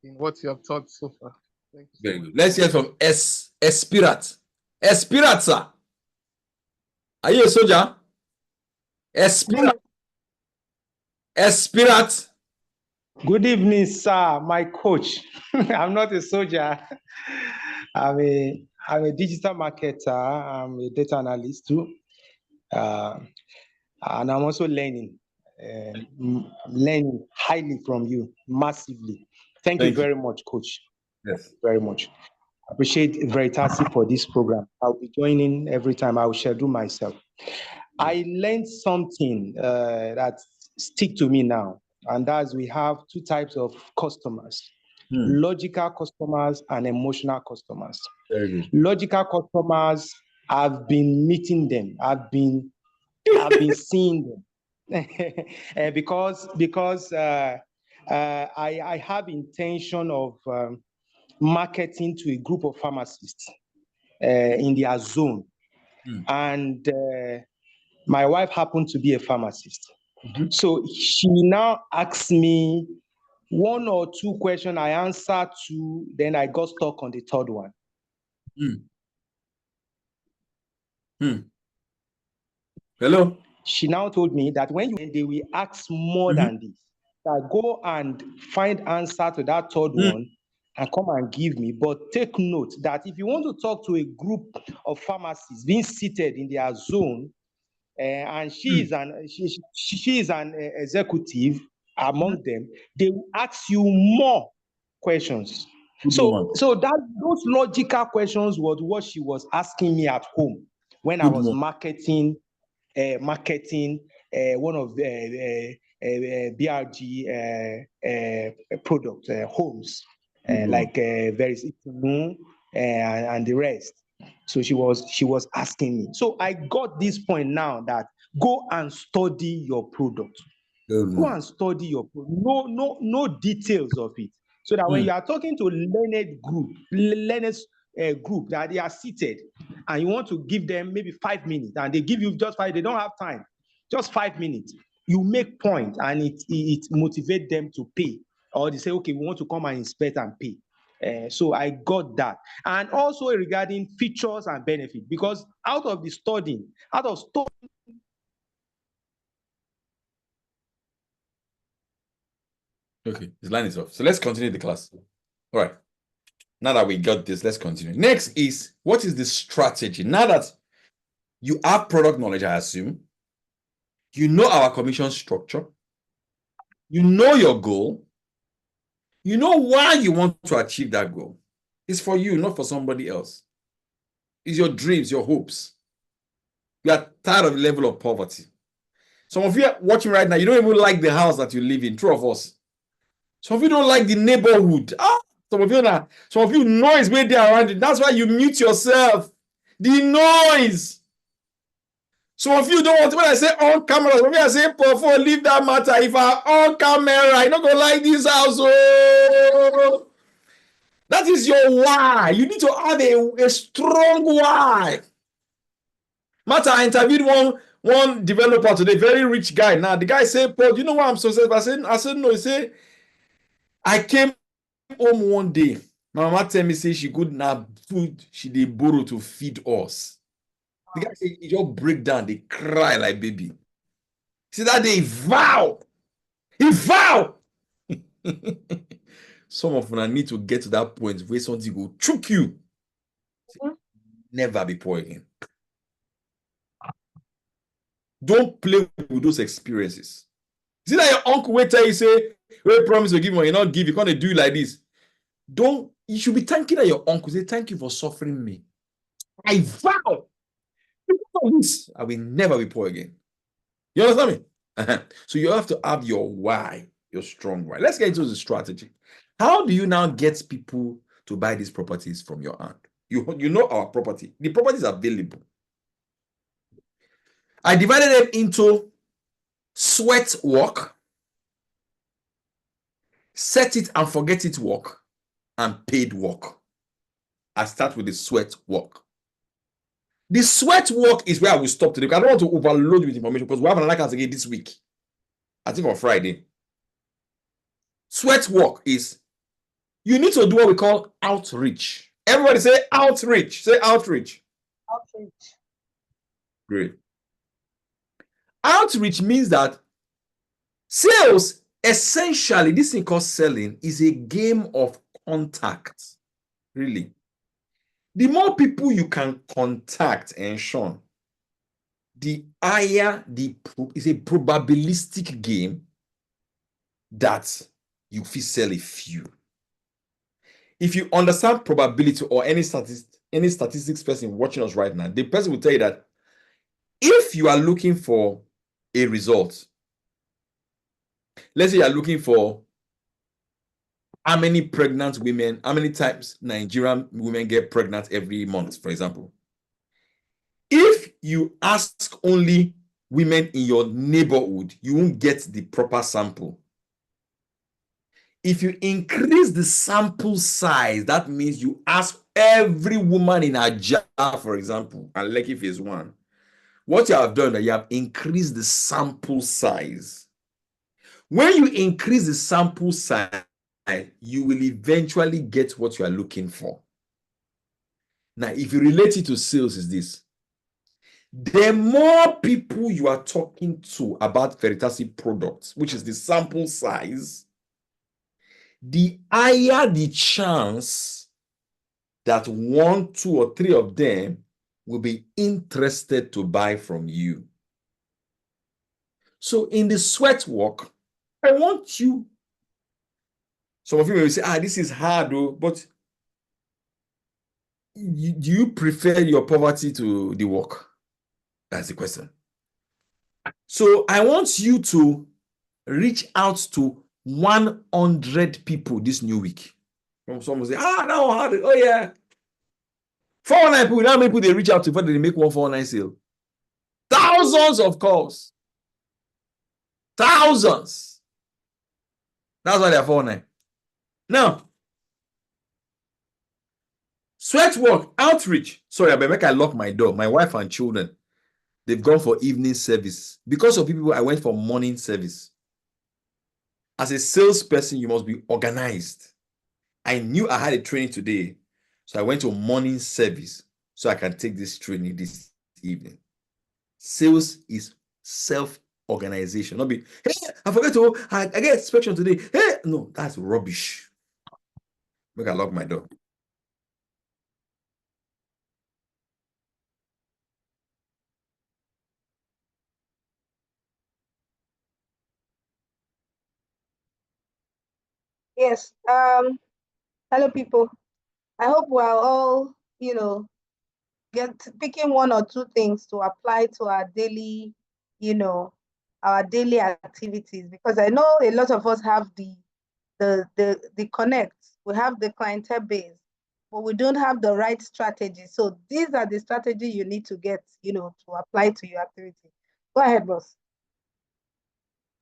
in what you have taught so far. Thank you. Very good. Let's hear from Espirat. Espirat, sir. Are you a soldier? Espirat. Espirat. Good evening, sir. My coach. I'm not a soldier. I'm a digital marketer. I'm a data analyst too. And I'm also learning. I'm learning highly from you, massively. Thank you very much, coach. Yes. Very much. Appreciate Veritasi for this program. I'll be joining every time. I will schedule myself. I learned something that stick to me now, and that's we have two types of customers: logical customers and emotional customers. Very good. Logical customers, I've been meeting them. I've been seeing them because I have intention of marketing to a group of pharmacists in their zone, and my wife happened to be a pharmacist. So she now asks me one or two questions. I answered two, then I got stuck on the third one. Hello. She now told me that when they will ask more than this, that go and find answer to that third one and come and give me. But take note that if you want to talk to a group of pharmacists being seated in their zone, and she is an executive among them, they will ask you more questions. So those logical questions was what she was asking me at home when I was marketing one of the BRG product homes, like very and the rest. So she was asking me. So I got this point now that go and study your product. Go and study your product. No details of it. So that when you are talking to learned group that they are seated, and you want to give them maybe 5 minutes, and they give you just 5, they don't have time, just 5 minutes. You make point, and it motivates them to pay, or they say, okay, we want to come and inspect and pay. So I got that. And also regarding features and benefits, because out of studying. Okay, his line is off. So let's continue the class. All right. Now that we got this, let's continue. Next is, what is the strategy? Now that you have product knowledge, I assume, you know our commission structure, you know your goal, you know why you want to achieve that goal. It's for you, not for somebody else. It's your dreams, your hopes. You are tired of the level of poverty. Some of you are watching right now, you don't even like the house that you live in, true of us. Some of you don't like the neighborhood. Some of you noise way there around it. That's why you mute yourself. The noise. Some of you don't want, when I say on camera, some of you are saying, Paul Foh, leave that matter. If I'm on camera, I don't go like this house. Oh. That is your why. You need to have a strong why. Matter, I interviewed one developer today, very rich guy. Now, the guy said, Paul, do you know why I'm so successful? I said, no. He said, I came home one day. My mama tell me, say she couldn't have food she did borrow to feed us. The guy said, he just break down, they cry like baby. See that day, he vow. Some of them need to get to that point where something will choke you. Never be poor again. Don't play with those experiences. See that your uncle will tell you, say, we promise to give you, you not give, you can't do it like this. You should be thanking that your uncle. Say, thank you for suffering me. I vow. This, I will never be poor again. You understand me? So you have to have your why, your strong why. Let's get into the strategy. How do you now get people to buy these properties from your hand? You know our property. The property is available. I divided them into sweat work, set it and forget it work, and paid work. I start with the sweat work. The sweat work is where I will stop today, because I don't want to overload you with information, because we have another class again this week. I think on Friday. Sweat work is you need to do what we call outreach. Everybody say outreach. Say outreach. Outreach. Great. Outreach means that sales, essentially, this thing called selling, is a game of contact. Really. The more people you can contact, and Sean, the higher is a probabilistic game that you fit sell a few. If you understand probability, or any statistics person watching us right now, the person will tell you that if you are looking for a result, let's say you are looking for how many pregnant women, how many times Nigerian women get pregnant every month, for example. If you ask only women in your neighborhood, you won't get the proper sample. If you increase the sample size, that means you ask every woman in Ajah, for example, and Lekki phase 1. What you have done is you have increased the sample size. When you increase the sample size, you will eventually get what you are looking for. Now, if you relate it to sales, is this: the more people you are talking to about Veritasi products, which is the sample size, the higher the chance that 1, 2, or 3 of them will be interested to buy from you. So in the sweat work, I want you. Some of you may say, this is hard, though, but do you prefer your poverty to the work? That's the question. So I want you to reach out to 100 people this new week. Someone say, that one hard. Oh, yeah. 419 people. How many people they reach out to before they make 149 sale? Thousands of calls. Thousands. That's why they are 419. Now, sweat work, outreach. Sorry, I better make I lock my door. My wife and children, they've gone for evening service. Because of people, I went for morning service. As a salesperson, you must be organized. I knew I had a training today, so I went to morning service so I can take this training this evening. Sales is self-organization. Not be, hey, I forget to, I get inspection today. Hey, no, that's rubbish. Make I lock my door. Yes. Hello, people. I hope we're all, picking 1 or 2 things to apply to our daily, our daily activities, because I know a lot of us have the connect, we have the clientele base, but we don't have the right strategy. So these are the strategy you need to get, to apply to your activity. Go ahead, boss.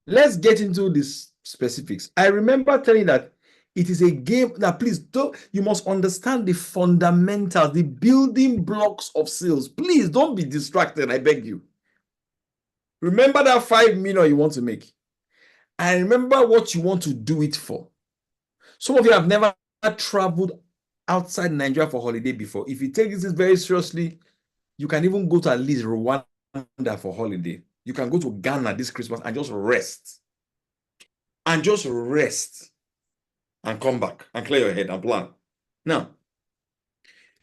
Let's get into these specifics. I remember telling you that it is a game. Now, please, you must understand the fundamentals, the building blocks of sales. Please don't be distracted, I beg you. Remember that 5 million you want to make. And remember what you want to do it for. Some of you have never traveled outside Nigeria for holiday before. If you take this very seriously, you can even go to at least Rwanda for holiday. You can go to Ghana this Christmas and just rest. And just rest. And come back and clear your head and plan. Now,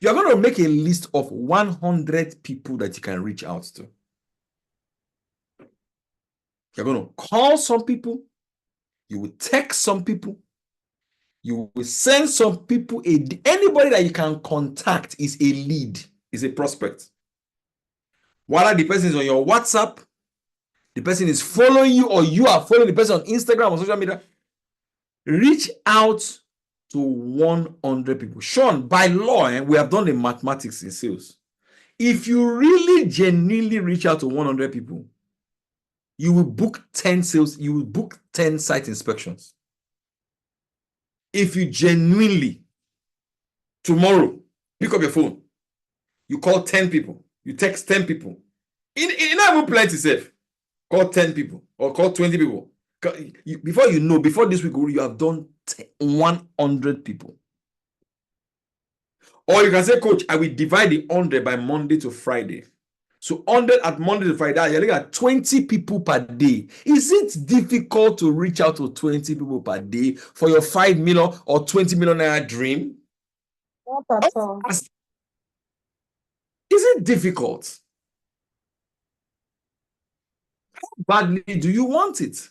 you're going to make a list of 100 people that you can reach out to. You're going to call some people. You will text some people. You will send some people. Anybody that you can contact is a lead, is a prospect. Whether the person is on your WhatsApp, the person is following you, or you are following the person on Instagram or social media, reach out to 100 people. Sean, by law, we have done the mathematics in sales. If you really genuinely reach out to 100 people, you will book 10 sales, you will book 10 site inspections. If you genuinely, tomorrow, pick up your phone, you call 10 people, you text 10 people, in not even plenty safe, call 10 people or call 20 people. Before you know, before this week, you have done 100 people. Or you can say, Coach, I will divide the 100 by Monday to Friday. So 100 at Monday to Friday, you're looking at 20 people per day. Is it difficult to reach out to 20 people per day for your 5 million or 20 million naira dream? Not at all. Is it difficult? How badly do you want it?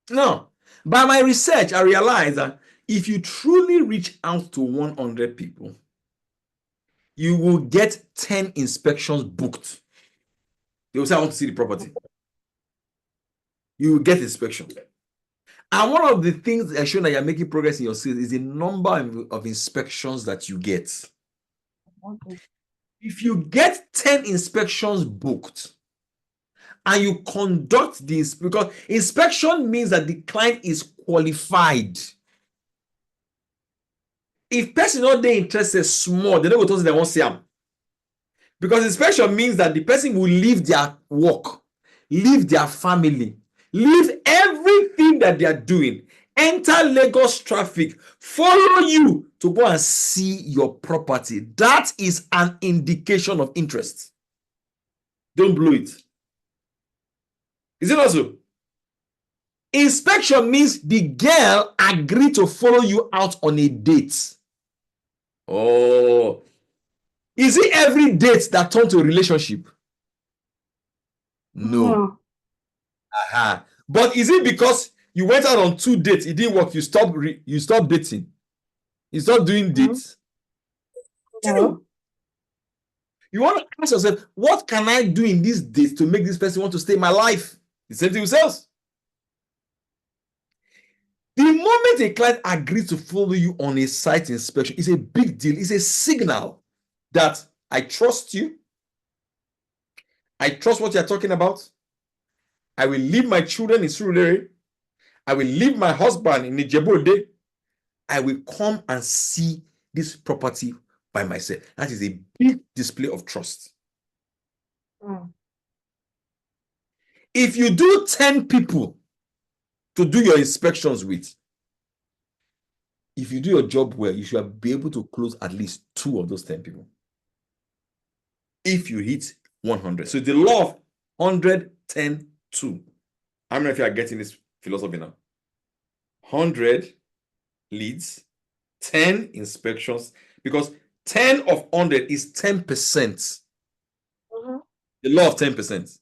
No. By my research, I realized that if you truly reach out to 100 people, you will get 10 inspections booked. They will say, I want to see the property. You will get inspection. And one of the things that show that you're making progress in your sales is the number of inspections that you get. Okay. If you get 10 inspections booked and you conduct this, because inspection means that the client is qualified. If person not there interested small, they don't go to they won't see them. Because inspection means that the person will leave their work, leave their family, leave everything that they are doing, enter Lagos traffic, follow you to go and see your property. That is an indication of interest. Don't blow it. Is it also? Inspection means the girl agreed to follow you out on a date. Oh, is it every date that turns to a relationship? No. Aha. But is it because you went out on 2 dates, it didn't work, you stopped dating? You stopped doing dates? No. You want to ask yourself, what can I do in these days to make this person want to stay in my life? The same thing with sales. The moment a client agrees to follow you on a site inspection, it's a big deal. It's a signal that I trust you. I trust what you're talking about. I will leave my children in Surulere. I will leave my husband in Ijebu-Ode. I will come and see this property by myself. That is a big display of trust. If you do 10 people to do your inspections with, if you do your job well, you should be able to close at least 2 of those 10 people. If you hit 100. So the law of 100, 10, 2. How many of you are getting this philosophy now? 100 leads, 10 inspections, because 10 of 100 is 10%. The law of 10%.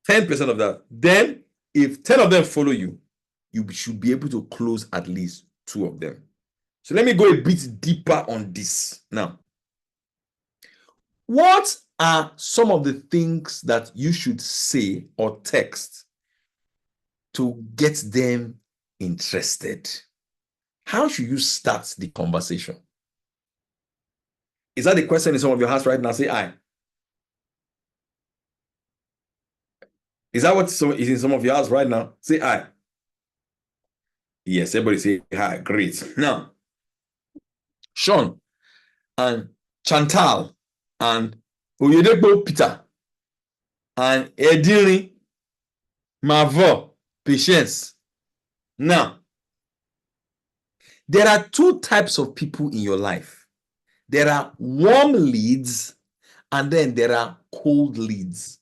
10% of that. Then, if 10 of them follow you, you should be able to close at least 2 of them. So let me go a bit deeper on this now. What are some of the things that you should say or text to get them interested? How should you start the conversation? Is that the question in some of your hearts right now? Say aye. Is that what is in some of your hearts right now? Say aye. Yes, everybody say hi. Great. Now, Sean and Chantal and Oyedepo Peter and Ediri, Mavo, Patience. Now, there are 2 types of people in your life. There are warm leads and then there are cold leads.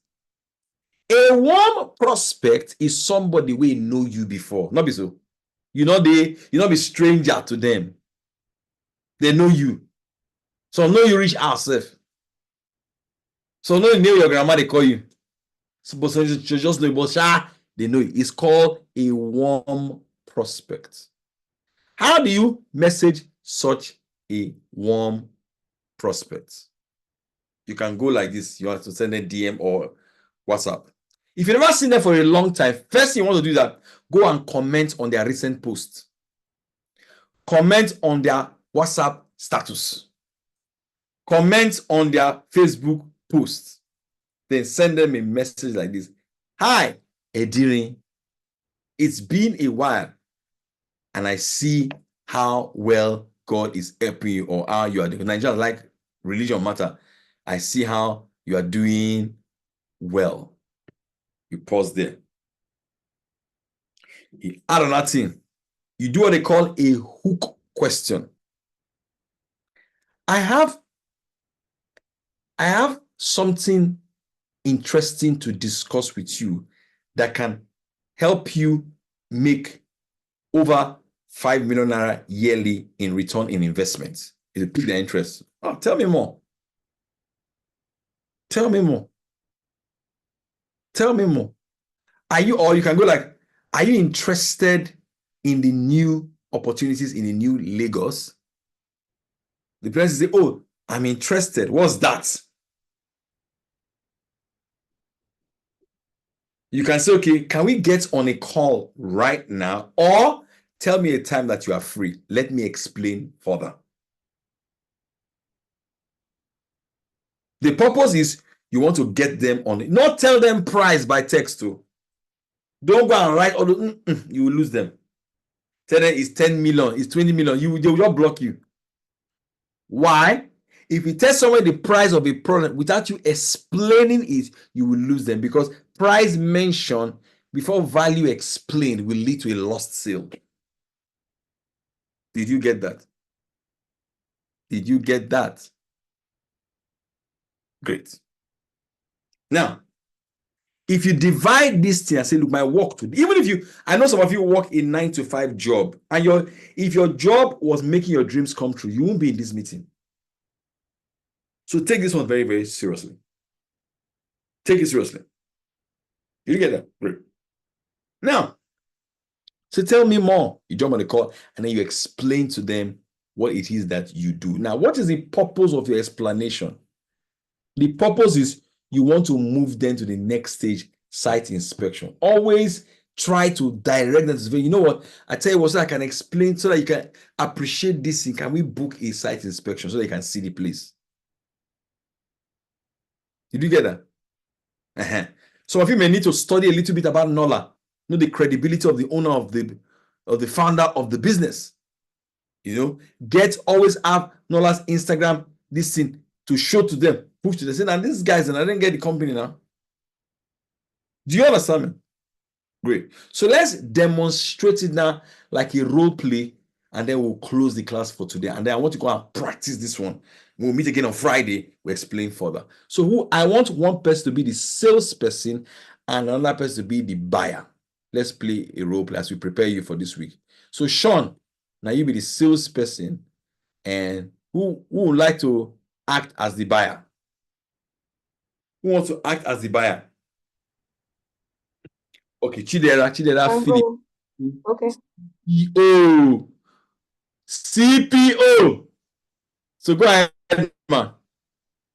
A warm prospect is somebody we know you before. Not be so. You not be stranger to them. They know you. So know you reach ourselves. So know you know your grandma, they call you. So just know, but they know you. It's called a warm prospect. How do you message such a warm prospect? You can go like this. You have to send a DM or WhatsApp. If you've never seen them for a long time, first thing you want to do is that go and comment on their recent post. Comment on their WhatsApp status. Comment on their Facebook post. Then send them a message like this. Hi, Ediri. It's been a while, and I see how well God is helping you, or how you are doing. Nigerians like religion matter. I see how you are doing well. You pause there. You add another thing. You do what they call a hook question. I have something interesting to discuss with you that can help you make over 5 million naira yearly in return in investments. It pique their interest. Oh, tell me more. Tell me more. Tell me more. Are you, or you can go like, are you interested in the new opportunities in the new Lagos? The person say, oh, I'm interested. What's that? You can say, okay, can we get on a call right now? Or tell me a time that you are free. Let me explain further. The purpose is you want to get them on it. Not tell them price by text too. Don't go and write all the, you will lose them. Tell them it's 10 million, it's 20 million. They will just block you. Why? If you tell someone the price of a product without you explaining it, you will lose them, because price mentioned before value explained will lead to a lost sale. Did you get that? Did you get that? Great. Now, if you divide this thing and say, look, my work today, even if you, I know some of you work a 9-to-5 job, and if your job was making your dreams come true, you won't be in this meeting. So take this one very, very seriously. Take it seriously. You get that? Great. Now, so tell me more. You jump on the call and then you explain to them what it is that you do. Now, what is the purpose of your explanation? The purpose is you want to move them to the next stage, site inspection. Always try to direct them to, you know what, I tell you what, so I can explain so that you can appreciate this thing. Can we book a site inspection so that you can see the place? Did you get that? Some of you may need to study a little bit about NOLA, know the credibility of the owner of the founder of the business. You know, always have NOLA's Instagram, this thing to show to them, prove to them, say, now these guys, and I didn't get the company now. Do you understand me? Great. So let's demonstrate it now like a role play, and then we'll close the class for today. And then I want to go and practice this one. We'll meet again on Friday. We'll explain further. So I want one person to be the salesperson and another person to be the buyer. Let's play a role play as we prepare you for this week. So Sean, now you be the salesperson, and who would like to act as the buyer? Who wants to act as the buyer? Okay, Chidera, Philip. Okay. CPO. So go ahead, man.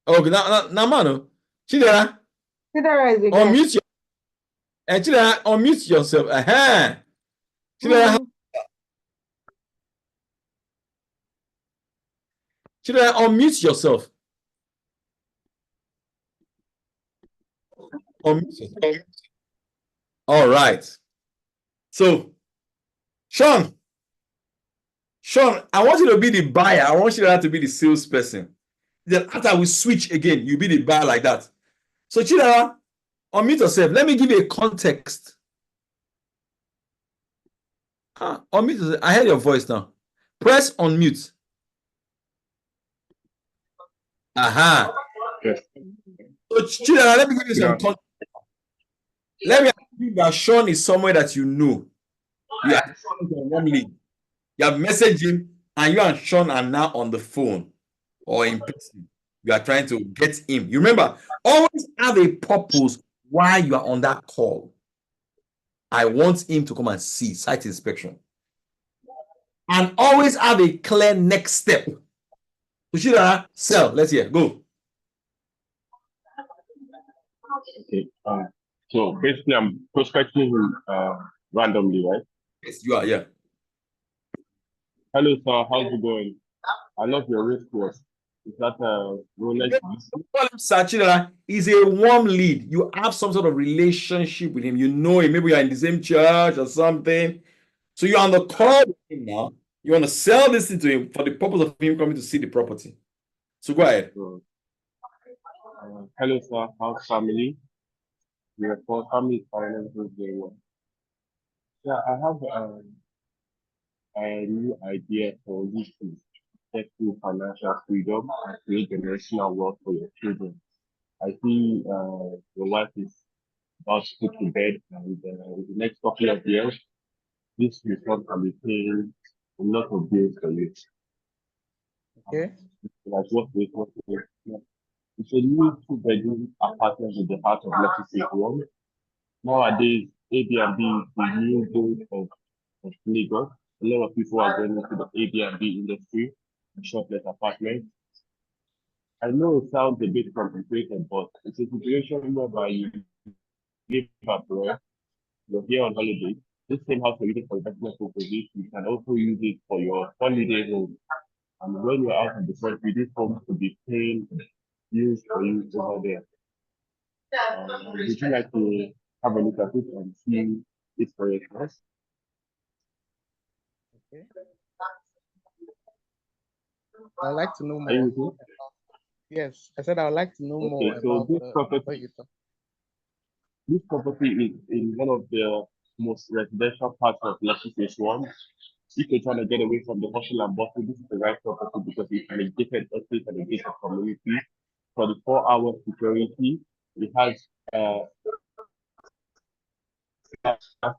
Okay, now, man. Chidera. Chidera is unmute Chidera, unmute yourself. Chidera, Chidera, unmute yourself. Unmute yourself. All right. So, Sean, I want you to be the buyer. I want you to be the salesperson. Then after we switch again, you be the buyer like that. So, Chidera, unmute yourself. Let me give you a context. Unmute yourself. I heard your voice now. Press unmute. Yes. So, Chidera, let me give you some context. Let me assume that Sean is somewhere that you know. You are one lead. You have messaged him, and you and Sean are now on the phone or in person. You are trying to get him. You remember, always have a purpose why you are on that call. I want him to come and see site inspection. And always have a clear next step. Tushira, sell. Let's hear. Go. Okay. So basically, I'm prospecting randomly, right? Yes, you are. Yeah. Hello, sir. How's it going? I love your wristwatch. Is that a Rolex? Don't call him Sir Chidera. He's a warm lead. You have some sort of relationship with him. You know him. Maybe you're in the same church or something. So you're on the call with him now. You want to sell this thing to him for the purpose of him coming to see the property. So go ahead. Hello, sir. How's family? Your family finance is very well. Yeah, I have a new idea for you to get to financial freedom and create generational wealth for your children. I see your wife is about to put to bed, and in the next couple of years, this return can be paying a lot of bills for you. Okay. Like what yeah. It's a new two-bedroom apartment with the heart of Legacy One. Nowadays, Airbnb is the new goal of Lagos. A lot of people are going into the Airbnb industry, shortless apartments. I know it sounds a bit complicated, but it's a situation whereby you live abroad, you're here on holiday. This same house you're using for investment purposes, you can also use it for your holiday home. And when you're out of the country, this home could be paying used for you over there. Would you like to have a look at it and see it for yourself? Okay. I'd like to know Are you more. with me? Yes, I said I would like to know more Okay, so about what you talk. this property is in one of the most residential parts of Lekki Phase 1. If you're trying to get away from the hustle and bustle, this is the right property because it's an gated estate and a gated community. For the 4-hour security, it has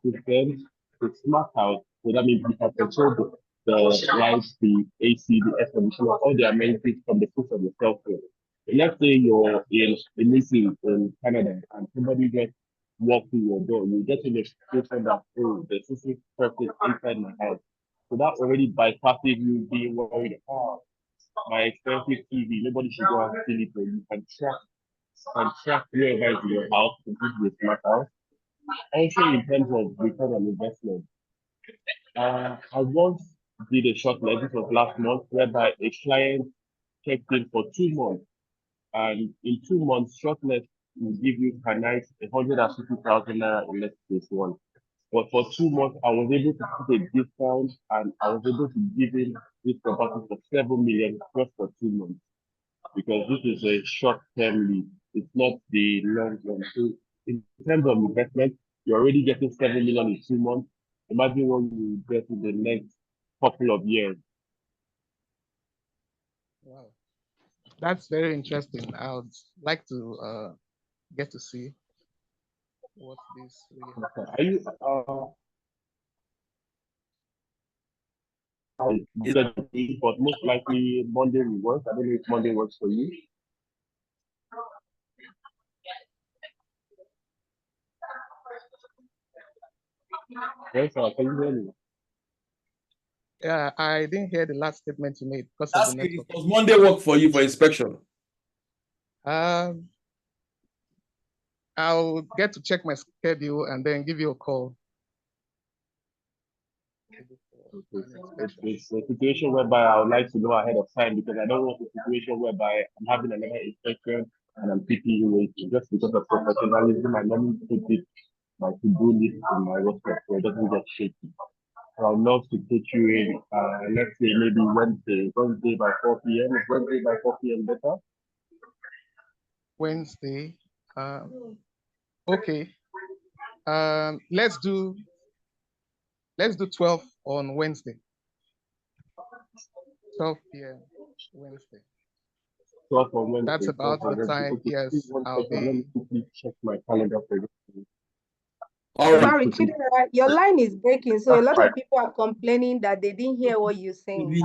system, the smart house. So that means you can control the lights, the AC, the air conditioner, all the amenities from the push of your cell phone. Let's say you're in a meeting in Canada and somebody just walks through your door, you get in a situation that, oh, the CCTV person inside my house. So that already bypasses you being worried, oh, my expensive TV, nobody should go and steal it, but you can track wherever is in your house, to give you a smart house. Also in terms of return on investment, I once did a short leg, this was last month, whereby a client checked in for 2 months, and in 2 months, shortlist will give you per night 150,000 naira in less case one. But for 2 months, I was able to put a discount, and I was able to give him this property for 7 million just for 2 months, because this is a short-term lead. It's not the long run. So in terms of investment, you're already getting 7 million in 2 months. Imagine what you get in the next couple of years. Wow, that's very interesting. I would like to get to see what this really. Are you but most likely Monday will work. I don't know if Monday works for you. Yes, can you hear me? Yeah, I didn't hear the last statement you made because of the network. Does Monday work for you for inspection? I'll get to check my schedule and then give you a call. It's a situation whereby I would like to know ahead of time, because I don't want a situation whereby I'm having another inspection and I'm keeping you waiting just because of professionalism. I normally put it my to-do list in my WhatsApp so it doesn't get shaky. So I'd love to put you in, let's say maybe Wednesday by 4 p.m. Is Wednesday by 4 p.m. better? Wednesday. Okay. Let's do 12 on Wednesday. 12 p.m. Wednesday. 12 on Wednesday. That's about the time. Okay, Yes, I'll let me be. quickly check my calendar for you. All right. Sorry, Chidera, your line is breaking, so a That's lot fine. of people are complaining that they didn't hear what you're saying.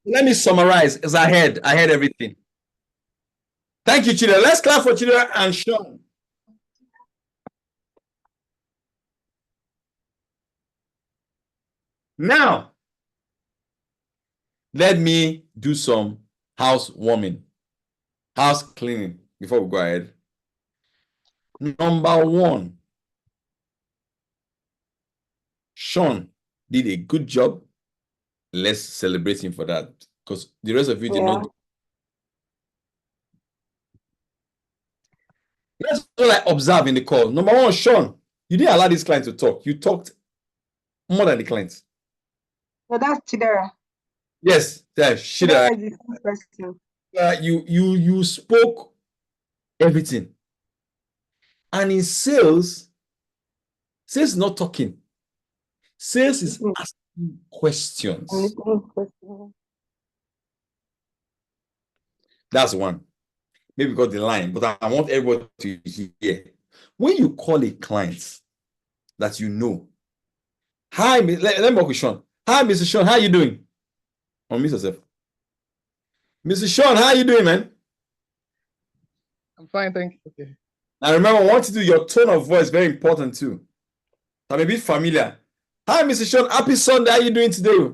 Let me summarize. As I heard everything. Thank you, Chidera. Let's clap for Chidera and Sean. Now, let me do some house warming, house cleaning before we go ahead. Number one, Sean did a good job. Let's celebrate him for that, because the rest of you did not. That's what I observe in the call. Number one, Sean, you didn't allow this client to talk. You talked more than the client. So that's Chidera. Yes, Chidera is the same person. you spoke everything. And in sales is not talking. Sales is asking questions. That's one. Maybe got the line, but I want everybody to hear. When you call a client that you know, hi, let me work with Sean. Hi, Mr. Sean, how you doing? Unmute yourself. Mr. Sean, how you doing, man? I'm fine, thank you. Okay. Now remember, I want to do your tone of voice, very important too. I'm a bit familiar. Hi, Mr. Sean, happy Sunday. How you doing today?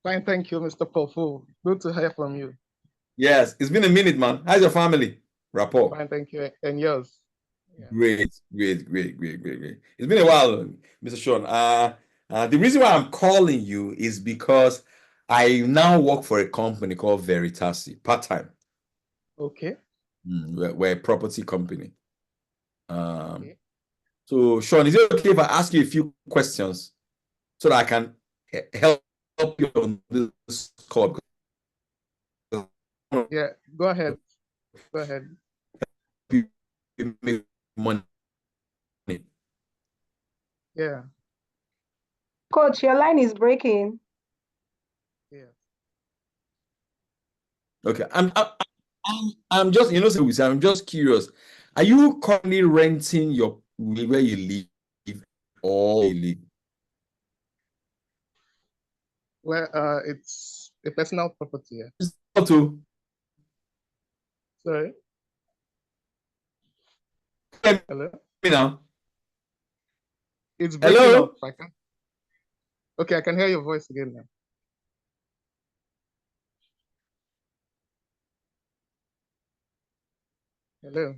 Fine, thank you, Mr. Paul Foh. Good to hear from you. Yes, it's been a minute, man. How's your family? Rapport. Fine, thank you. And yours? Yeah. Great. It's been a while, Mr. Sean. The reason why I'm calling you is because I now work for a company called Veritasi, part-time. Okay. We're a property company. Okay. So, Sean, is it okay if I ask you a few questions so that I can help you on this call? Yeah, go ahead. Go ahead. Make money. Yeah. Coach, your line is breaking. Yeah. Okay. I'm just, I'm just curious. Are you currently renting where you live or you live? Well, it's a personal property. Yeah. To Sorry. Hello. Me now. It's breaking up. Okay, I can hear your voice again now. Hello.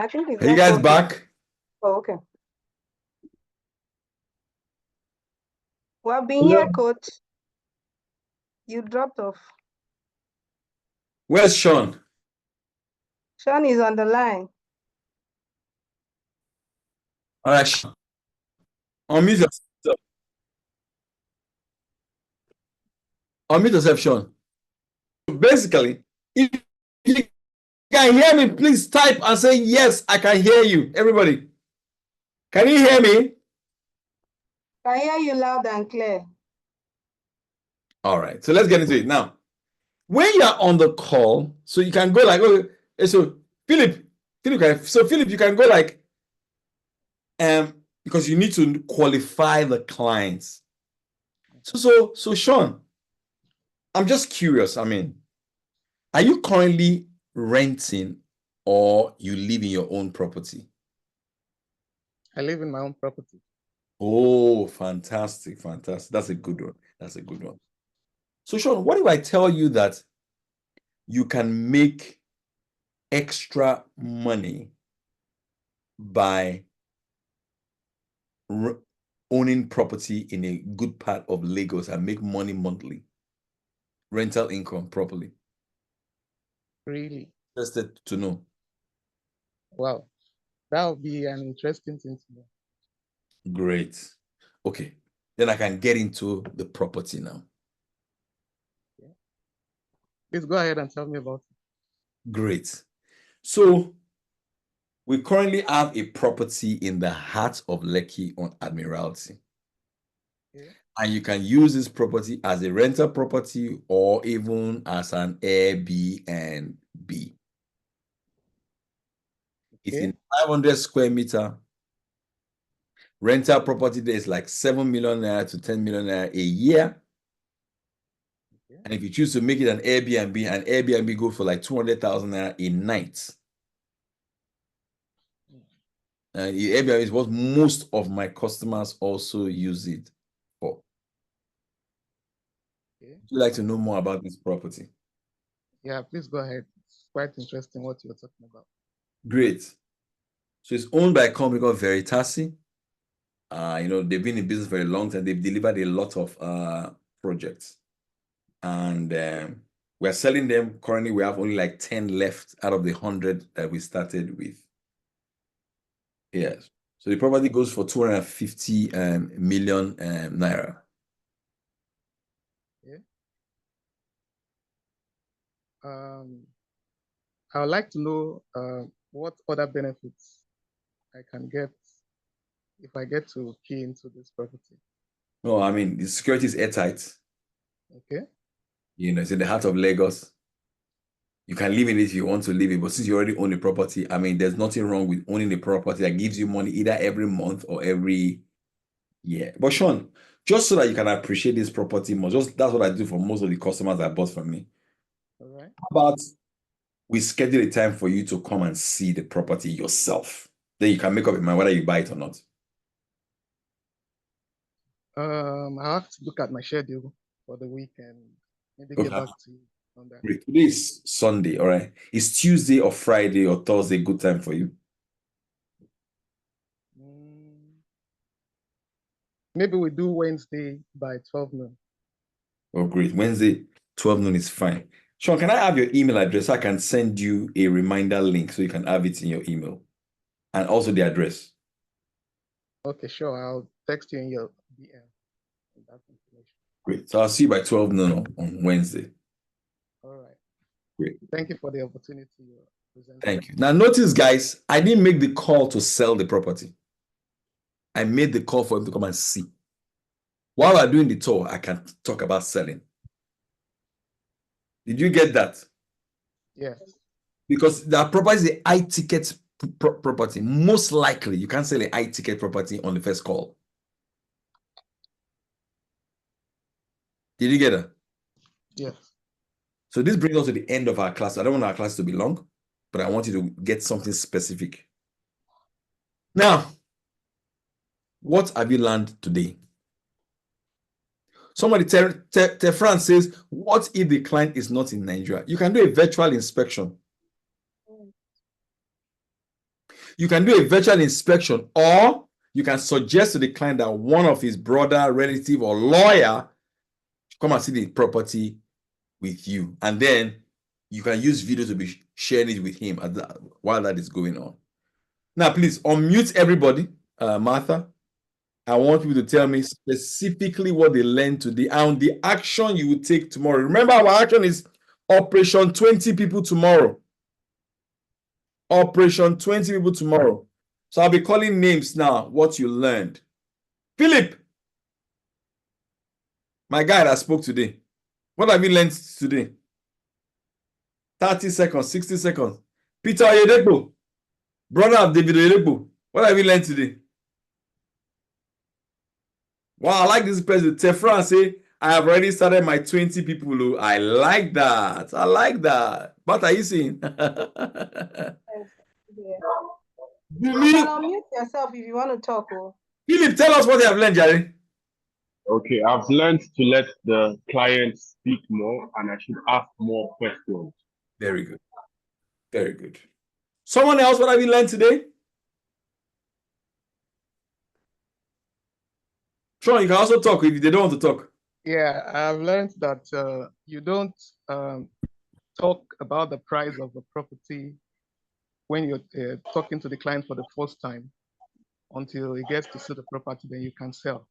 I think it's Are you guys back? Oh, okay. Well, being here, Coach. You dropped off. Where's Sean? Sean is on the line. All right, Sean. Unmute yourself. Unmute yourself, Sean. Basically, if you can hear me, please type and say, yes, I can hear you. Everybody. Can you hear me? I hear you loud and clear. All right. So let's get into it. Now, when you're on the call, so you can go like, oh, so Philip, you can go like, because you need to qualify the clients. So Sean, I'm just curious. I mean, are you currently renting or you live in your own property? I live in my own property. Oh, fantastic. That's a good one. So Sean, what if I tell you that you can make extra money by owning property in a good part of Lagos and make money monthly, rental income properly? Really? Interested to know. Wow, that would be an interesting thing to know. Great. Okay, then I can get into the property now. Okay. Please go ahead and tell me about it. Great. So we currently have a property in the heart of Lekki on Admiralty. Okay. And you can use this property as a rental property or even as an Airbnb. Okay. It's in 500 square meter. Rental property there is like 7 million naira to 10 million naira a year. Yeah. And if you choose to make it an Airbnb goes for like 200,000 naira a night. And Airbnb is what most of my customers also use it for. Okay. Would you like to know more about this property? Yeah, please go ahead. It's quite interesting what you're talking about. Great. So it's owned by a company called Veritasi. They've been in business for a long time. They've delivered a lot of projects. And we're selling them. Currently, we have only like 10 left out of the 100 that we started with. Yes. So the property goes for 250 million naira. Yeah. I would like to know what other benefits I can get if I get to key into this property. No, I mean, the security is airtight. Okay. It's in the heart of Lagos. You can live in it if you want to live it, but since you already own the property, I mean, there's nothing wrong with owning a property that gives you money either every month or every year. But Sean, just so that you can appreciate this property more, that's what I do for most of the customers that bought from me. All right. How about we schedule a time for you to come and see the property yourself? Then you can make up your mind whether you buy it or not. I have to look at my schedule for the week and maybe get back to you on that. Great. Today is Sunday, all right? Is Tuesday or Friday or Thursday a good time for you? Maybe we do Wednesday by 12 noon. Oh, great. Wednesday, 12 noon is fine. Sean, can I have your email address so I can send you a reminder link so you can have it in your email? And also the address. Okay, sure. I'll text you in your DM. That information. Great. So I'll see you by 12 noon on Wednesday. All right. Great. Thank you for the opportunity you presented. Thank you. Now notice, guys, I didn't make the call to sell the property. I made the call for him to come and see. While we're doing the tour, I can talk about selling. Did you get that? Yes. Because the property is a high ticket property. Most likely, you can't sell a high ticket property on the first call. Did you get that? Yes. So this brings us to the end of our class. I don't want our class to be long, but I want you to get something specific. Now, what have you learned today? Somebody, Tefran says, what if the client is not in Nigeria? You can do a virtual inspection. You can do a virtual inspection, or you can suggest to the client that one of his brother, relative, or lawyer come and see the property with you. And then you can use video to be sharing it with him while that is going on. Now, please unmute everybody. Martha, I want you to tell me specifically what they learned today and the action you will take tomorrow. Remember, our action is Operation 20 people tomorrow. Operation 20 people tomorrow. So I'll be calling names now, what you learned. Philip, my guy that spoke today. What have you learned today? 30 seconds, 60 seconds. Peter Oyedepo, brother of David Oyedepo. What have you learned today? Wow, I like this person. Tefran say, I have already started my 20 people. I like that. I like that. What are you saying? You can unmute yourself if you want to talk. Philip, tell us what you have learned, Jerry. Okay, I've learned to let the client speak more and I should ask more questions. Very good. Very good. Someone else, what have you learned today? Sean, you can also talk if they don't want to talk. Yeah, I've learned that you don't talk about the price of the property when you're talking to the client for the first time until he gets to see the property, then you can sell.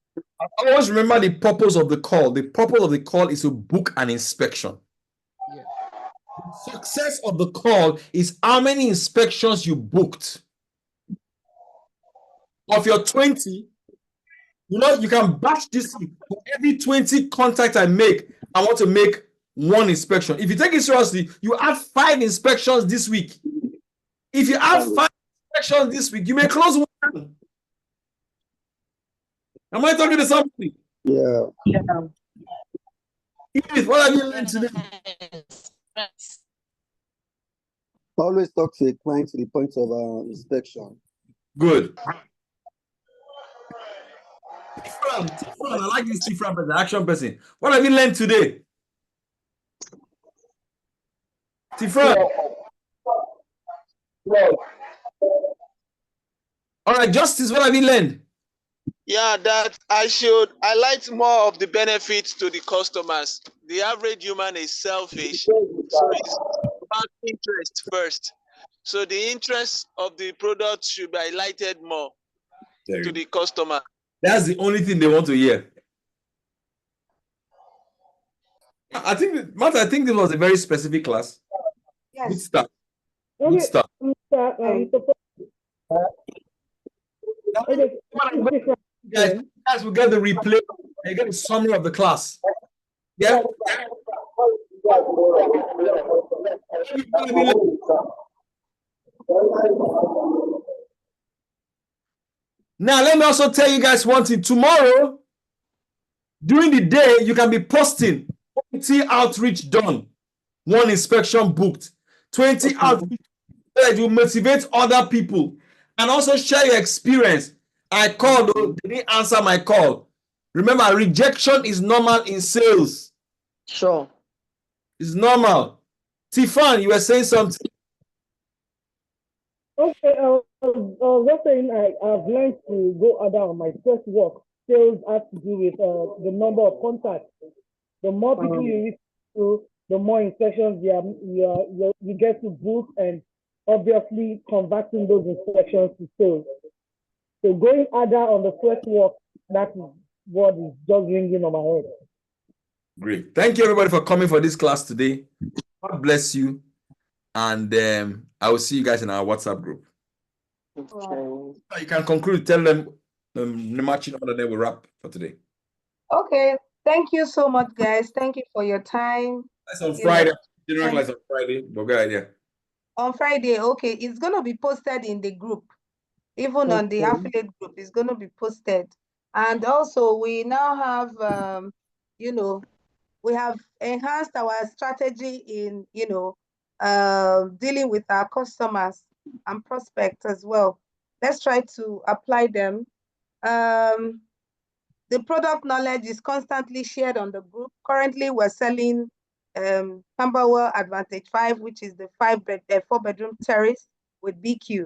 Always remember the purpose of the call. The purpose of the call is to book an inspection. Yes. The success of the call is how many inspections you booked. Of your 20, you can batch this. For every 20 contacts I make, I want to make one inspection. If you take it seriously, you have 5 inspections this week. If you have 5 inspections this week, you may close one. Am I talking to somebody? Yeah. Edith, what have you learned today? Always talk to a client to the point of inspection. Good. Tifran, I like this Tifran person, action person. What have you learned today? Tifran. All right, Justice, what have you learned? Yeah, that I highlight more of the benefits to the customers. The average human is selfish, so it's about interest first. So the interest of the product should be highlighted more to the customer. That's the only thing they want to hear. I think, Matt, I think this was a very specific class. Yes. Good start. Good start. Guys will get the replay and you get a summary of the class. Yeah. Now, let me also tell you guys one thing. Tomorrow, during the day, you can be posting 20 outreach done, 1 inspection booked, 20 outreach that you motivate other people, and also share your experience. I called, they didn't answer my call. Remember, rejection is normal in sales. Sure. It's normal. Tifan, you were saying something. Okay, just saying I've learned to go other on my first work. Sales has to do with the number of contacts. The more people you reach to, the more inspections you get to book, and obviously converting those inspections to sales. So going other on the first work, that is what is just ringing on my head. Great. Thank you, everybody, for coming for this class today. God bless you. And I will see you guys in our WhatsApp group. You can conclude, tell them the matching order, then we'll wrap for today. Okay. Thank you so much, guys. Thank you for your time. That's on Friday. General class on Friday, but good idea. On Friday, okay. It's going to be posted in the group. Even on the affiliate group, it's going to be posted. And also, we now have, we have enhanced our strategy in, dealing with our customers and prospects as well. Let's try to apply them. The product knowledge is constantly shared on the group. Currently, we're selling Camberwell Advantage 5, which is the 4-bedroom terrace with BQ.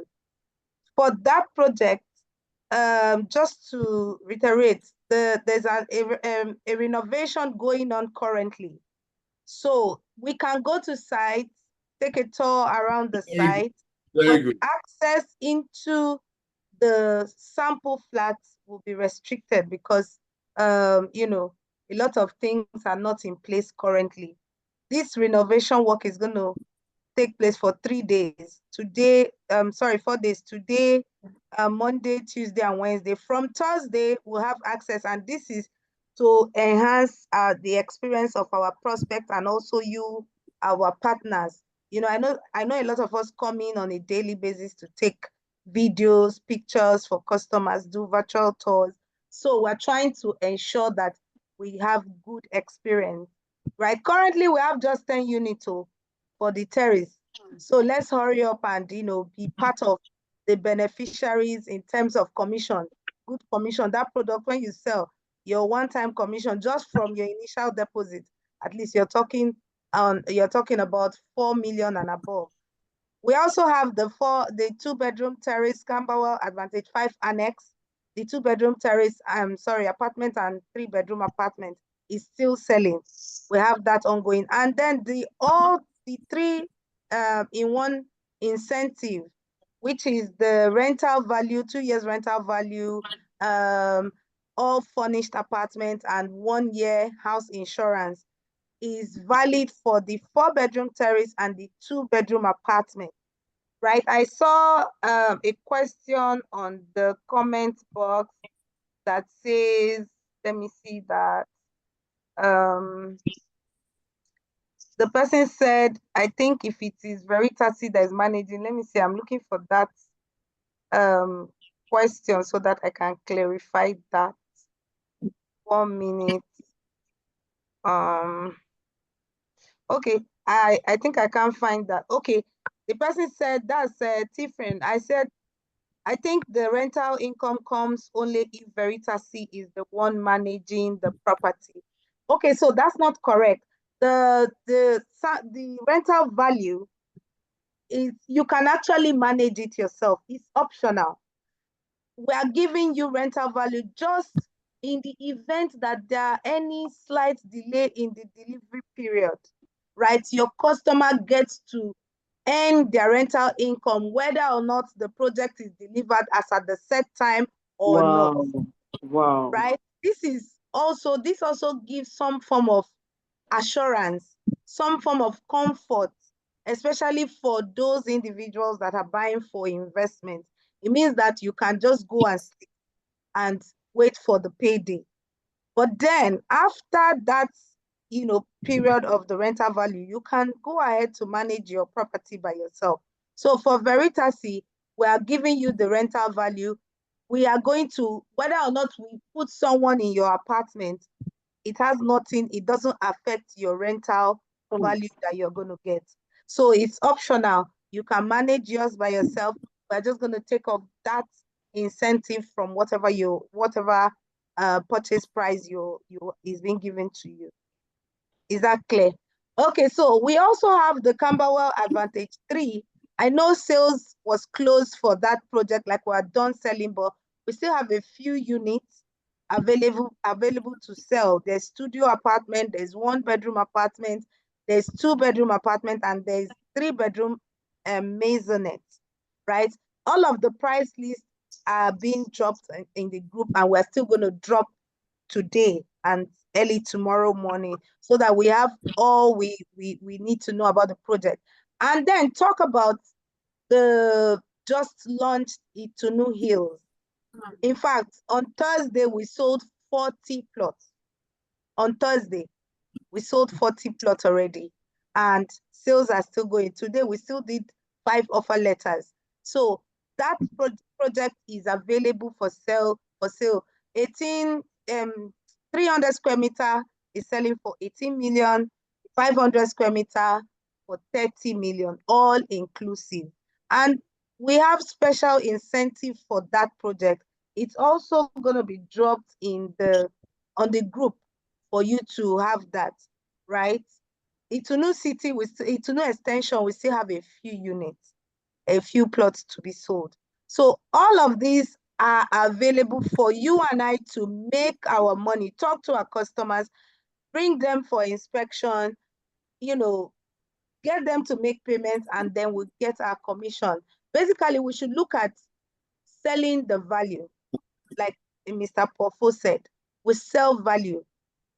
For that project, just to reiterate, there's a renovation going on currently. So we can go to site, take a tour around the site, but access into the sample flats will be restricted because, a lot of things are not in place currently. This renovation work is going to take place for 3 days. 4 days. Today, Monday, Tuesday, and Wednesday. From Thursday, we'll have access, and this is to enhance the experience of our prospects and also you, our partners. I know a lot of us come in on a daily basis to take videos, pictures for customers, do virtual tours. So we're trying to ensure that we have good experience, right? Currently, we have just 10 units for the terrace. So let's hurry up and, be part of the beneficiaries in terms of commission, good commission. That product, when you sell, your one-time commission just from your initial deposit, at least you're talking about 4 million and above. We also have the 2-bedroom terrace Camberwell Advantage 5 Annex. The 2-bedroom terrace, apartment and 3-bedroom apartment is still selling. We have that ongoing. And then the 3 in 1 incentive, which is the rental value, 2 years rental value, all furnished apartments and 1 year house insurance is valid for the 4-bedroom terrace and the 2-bedroom apartment, right? I saw a question on the comment box that says, let me see that. The person said, I think if it is Veritasi that is managing, let me see, I'm looking for that question so that I can clarify that. 1 minute. Okay, I think I can't find that. Okay, the person said that's different. I said I think the rental income comes only if Veritasi is the one managing the property. Okay, so that's not correct. The rental value is you can actually manage it yourself. It's optional. We are giving you rental value just in the event that there are any slight delay in the delivery period, right? Your customer gets to earn their rental income whether or not the project is delivered as at the set time or not, Wow. right? This also gives some form of assurance, some form of comfort, especially for those individuals that are buying for investment. It means that you can just go and sleep and wait for the payday. But then after that, period of the rental value, you can go ahead to manage your property by yourself. So for Veritasi, we are giving you the rental value. We are going to, whether or not we put someone in your apartment, it doesn't affect your rental value that you're going to get. So it's optional. You can manage yours by yourself. We're just going to take off that incentive from whatever purchase price you is being given to you. Is that clear? Okay, so we also have the Camberwell Advantage 3. I know sales was closed for that project, like we are done selling, but we still have a few units available to sell. There's studio apartment, there's 1-bedroom apartment, there's 2-bedroom apartment, and there's 3-bedroom maisonette, right? All of the price lists are being dropped in the group, and we're still going to drop today and early tomorrow morning so that we have all we need to know about the project. And then talk about the just launched Itunu Hills. In fact, on Thursday, we sold 40 plots. On Thursday, we sold 40 plots already, and sales are still going. Today, we still did 5 offer letters. So that project is available for sale. 300 square meter is selling for 18 million, 500 square meter for 30 million, all inclusive. And we have special incentive for that project. It's also going to be dropped on the group for you to have that, right? Itunu City, Itunu Extension, we still have a few units, a few plots to be sold. So all of these are available for you and I to make our money, talk to our customers, bring them for inspection, get them to make payments, and then we'll get our commission. Basically, we should look at selling the value, like Mr. Paul Foh said. We sell value,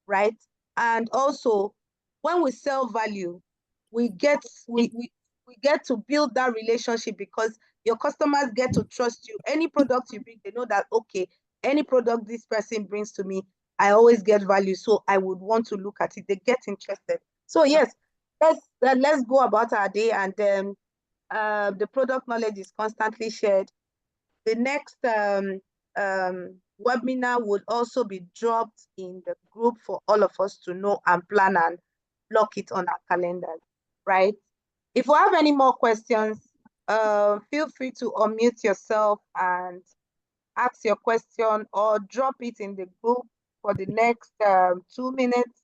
right? And also, when we sell value, we get to build that relationship because your customers get to trust you. Any product you bring, they know that, okay, any product this person brings to me, I always get value, so I would want to look at it. They get interested. So yes, let's go about our day, and then the product knowledge is constantly shared. The next webinar will also be dropped in the group for all of us to know and plan and block it on our calendars, right? If you have any more questions, feel free to unmute yourself and ask your question or drop it in the group for the next 2 minutes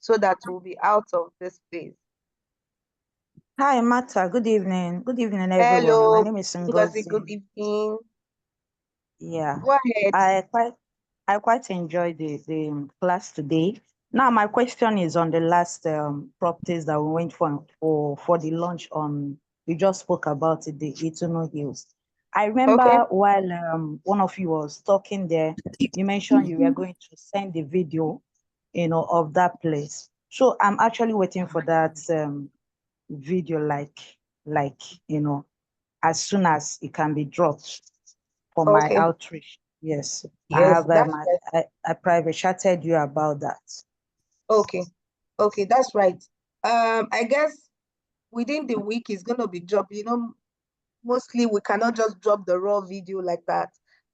so that we'll be out of this place. Hi, Martha. Good evening. Good evening, everyone. Hello, My name is Ngozi. Good Ngozi. evening. Yeah, Go ahead. I quite enjoyed the class today. Now, my question is on the last properties that we went for the launch on. We just spoke about it, the Eternal Hills. I remember while one of you was talking there, you mentioned you were going to send the video, of that place. So I'm actually waiting for that video, like as soon as it can be dropped for my outreach. Yes, I Yes, have that's right. I private chatted you about that. Okay, that's right. I guess within the week is going to be dropped. Mostly we cannot just drop the raw video like that.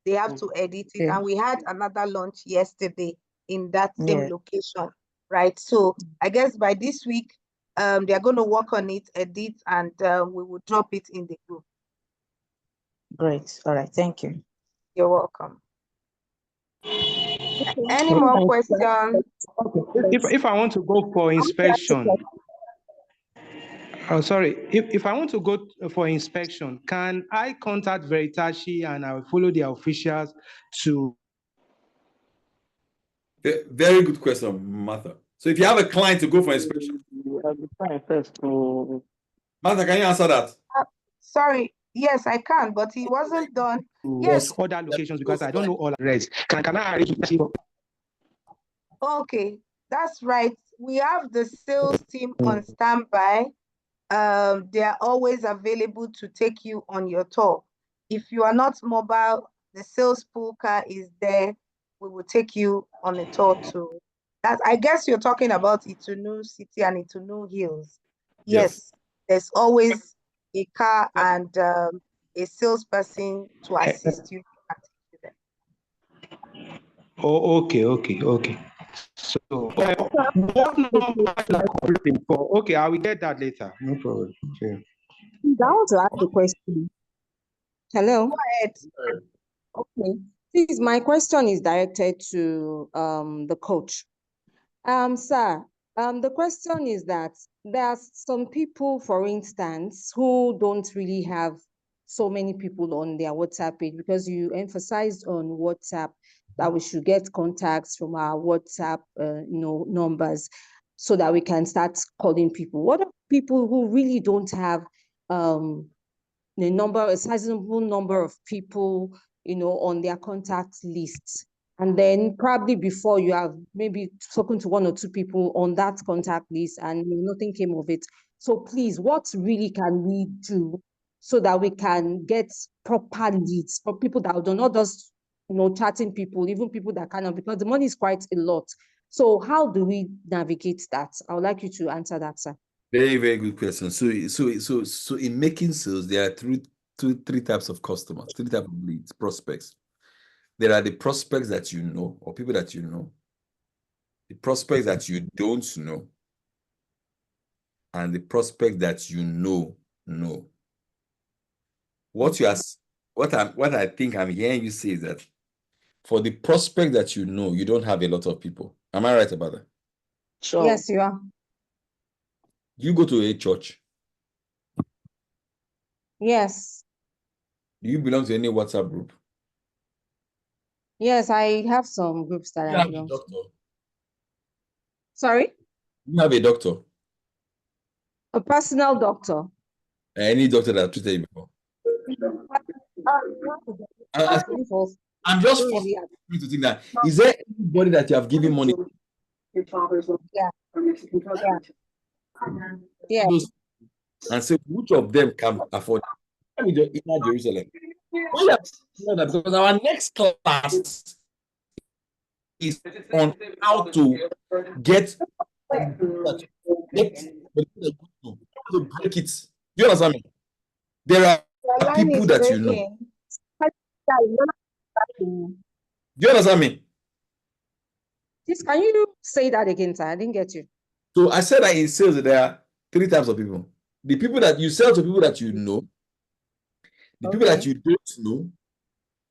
They have to edit it. Okay. And we had another launch yesterday in that same Yeah. location, right? So I guess by this week, they're going to work on it, edit, and we will drop it in the group. Great. All right. Thank you. You're welcome. Any more questions? If I want to go for inspection, oh, sorry. If I want to go for inspection, can I contact Veritachi and I will follow their officials to? Very good question, Martha. So if you have a client to go for inspection, Martha, can you answer that? Sorry, yes, I can, but he wasn't done. Yes. Other locations, because I don't know all address. Can I arrange? Okay, that's right. We have the sales team on standby. They are always available to take you on your tour. If you are not mobile, the sales pool car is there. We will take you on a tour to that. I guess you're talking about Itunu City and Itunu Hills. Yes, there's always a car and a salesperson to assist you. Oh, okay. So, what number are you calling for? Okay, I will get that later. No problem. Okay. I want to ask a question. Hello. Go ahead. Okay. Please, my question is directed to the coach. Sir, the question is that there are some people, for instance, who don't really have so many people on their WhatsApp page, because you emphasized on WhatsApp that we should get contacts from our WhatsApp numbers so that we can start calling people. What are people who really don't have a sizable number of people, on their contact lists? And then probably before you have maybe spoken to one or two people on that contact list and nothing came of it. So please, what really can we do so that we can get proper leads for people that do not just, chatting people, even people that cannot, because the money is quite a lot. So how do we navigate that? I would like you to answer that, sir. Very, very good question. So in making sales, there are three types of customers, three types of leads, prospects. There are the prospects that you know, or people that you know, the prospects that you don't know, and the prospects that you know. What I think I'm hearing you say is that for the prospect that you know, you don't have a lot of people. Am I right about that? Sure. Yes, you are. You go to a church. Yes. Do you belong to any WhatsApp group? Yes, I have some groups that You I have a belong to. doctor. Sorry? You have a doctor. A personal doctor. Any doctor that treated you before. I'm just forcing you to think that. Is there anybody that you have given money to? Yeah. Yeah. And so which of them can afford it? With the inner Jerusalem. Because our next class is on how to get to break it. Do you understand me? There are people that you know. Do you understand me? Please, can you say that again, sir? I didn't get you. So I said that in sales there are three types of people. The people that you sell to, people that you know, the people that you don't know,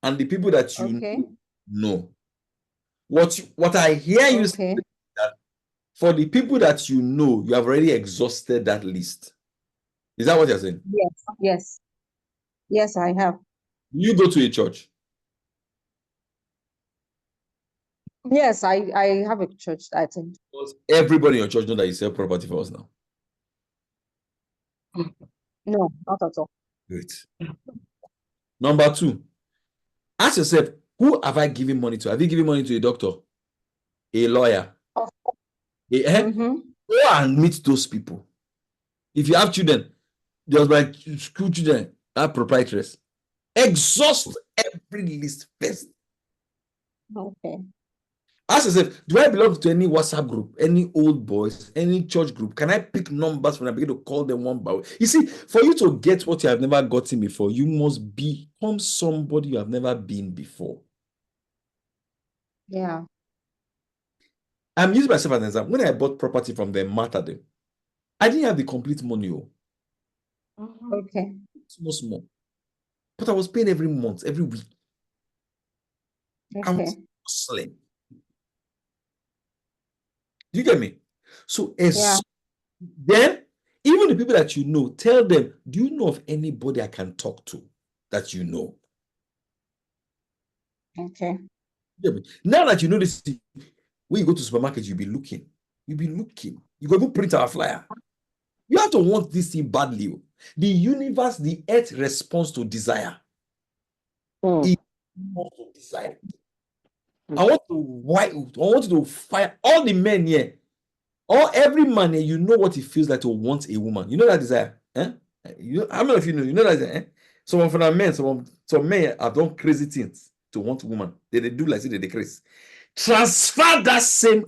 and the people that you know. What I hear you say is that for the people that you know, you have already exhausted that list. Is that what you're saying? Yes, I have. You go to a church. Yes, I have a church, I think. Does everybody in your church know that you sell property for us now? No, not at all. Great. Number two, ask yourself, who have I given money to? Have you given money to a doctor? A lawyer? Go and meet those people. If you have children, just like school children, have proprietors. Exhaust every list first. Okay. Ask yourself, do I belong to any WhatsApp group, any old boys, any church group? Can I pick numbers when I begin to call them one by one? You see, for you to get what you have never gotten before, you must become somebody you have never been before. Yeah. I'm using myself as an example. When I bought property from them, Martyrdom, I didn't have the complete money. Okay. Small. But I was paying every month, every week. I was Okay. hustling. Do you get me? So Yeah. then, even the people that you know, tell them, do you know of anybody I can talk to that you know? Okay. You get me? Now that you know this, when you go to supermarket, you'll be looking. You'll be looking. You go print our flyer. You have to want this thing badly. The universe, the earth responds to desire. It responds to desire. I want you to fire all the men here. Or every man here, you know what it feels like to want a woman. You know that desire. How many of you know? You know that desire. Some for the men, some men have done crazy things to want a woman. They do like they crazy. Transfer that same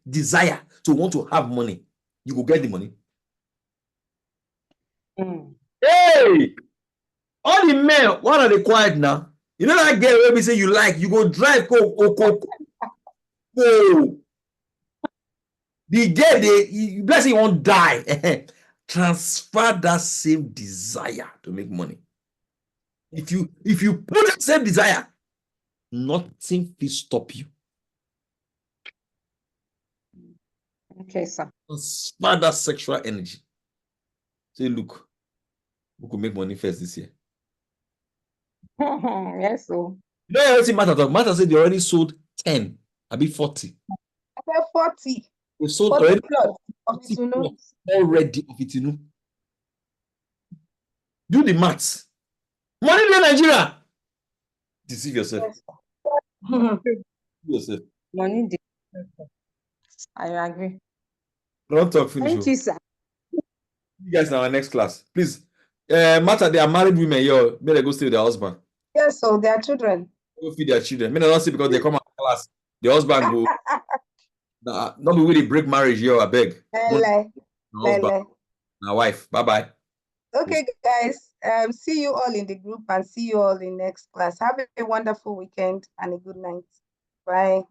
desire to want to have money. You will get the money. Hey, all the men, what are they quiet now? You know that girl where we say you like, you go drive, go. The girl, you bless you won't die. Transfer that same desire to make money. If you put that same desire, nothing will stop you. Okay, sir. Transfer that sexual energy. Say, look, we could make money first this year. Yes, so. You know everything Martha talk. Martha said they already sold 10, I be 40. I said 40. They sold 40 already plus of it, you know. already of it, you know. Do the maths. Money in Nigeria. Deceive yourself. Yes. Yourself. Money. I agree. Don't talk finish. Thank you, sir. You guys in our next class. Please. Martha, they are married women here. May they go stay with their husband. Yes, so their children. Go feed their children. May they not see because they come out of class. The husband go. Not be really break marriage here, I beg. Lele. Husband, my wife. Bye-bye. Okay, guys. See you all in the group and see you all in next class. Have a wonderful weekend and a good night. Bye.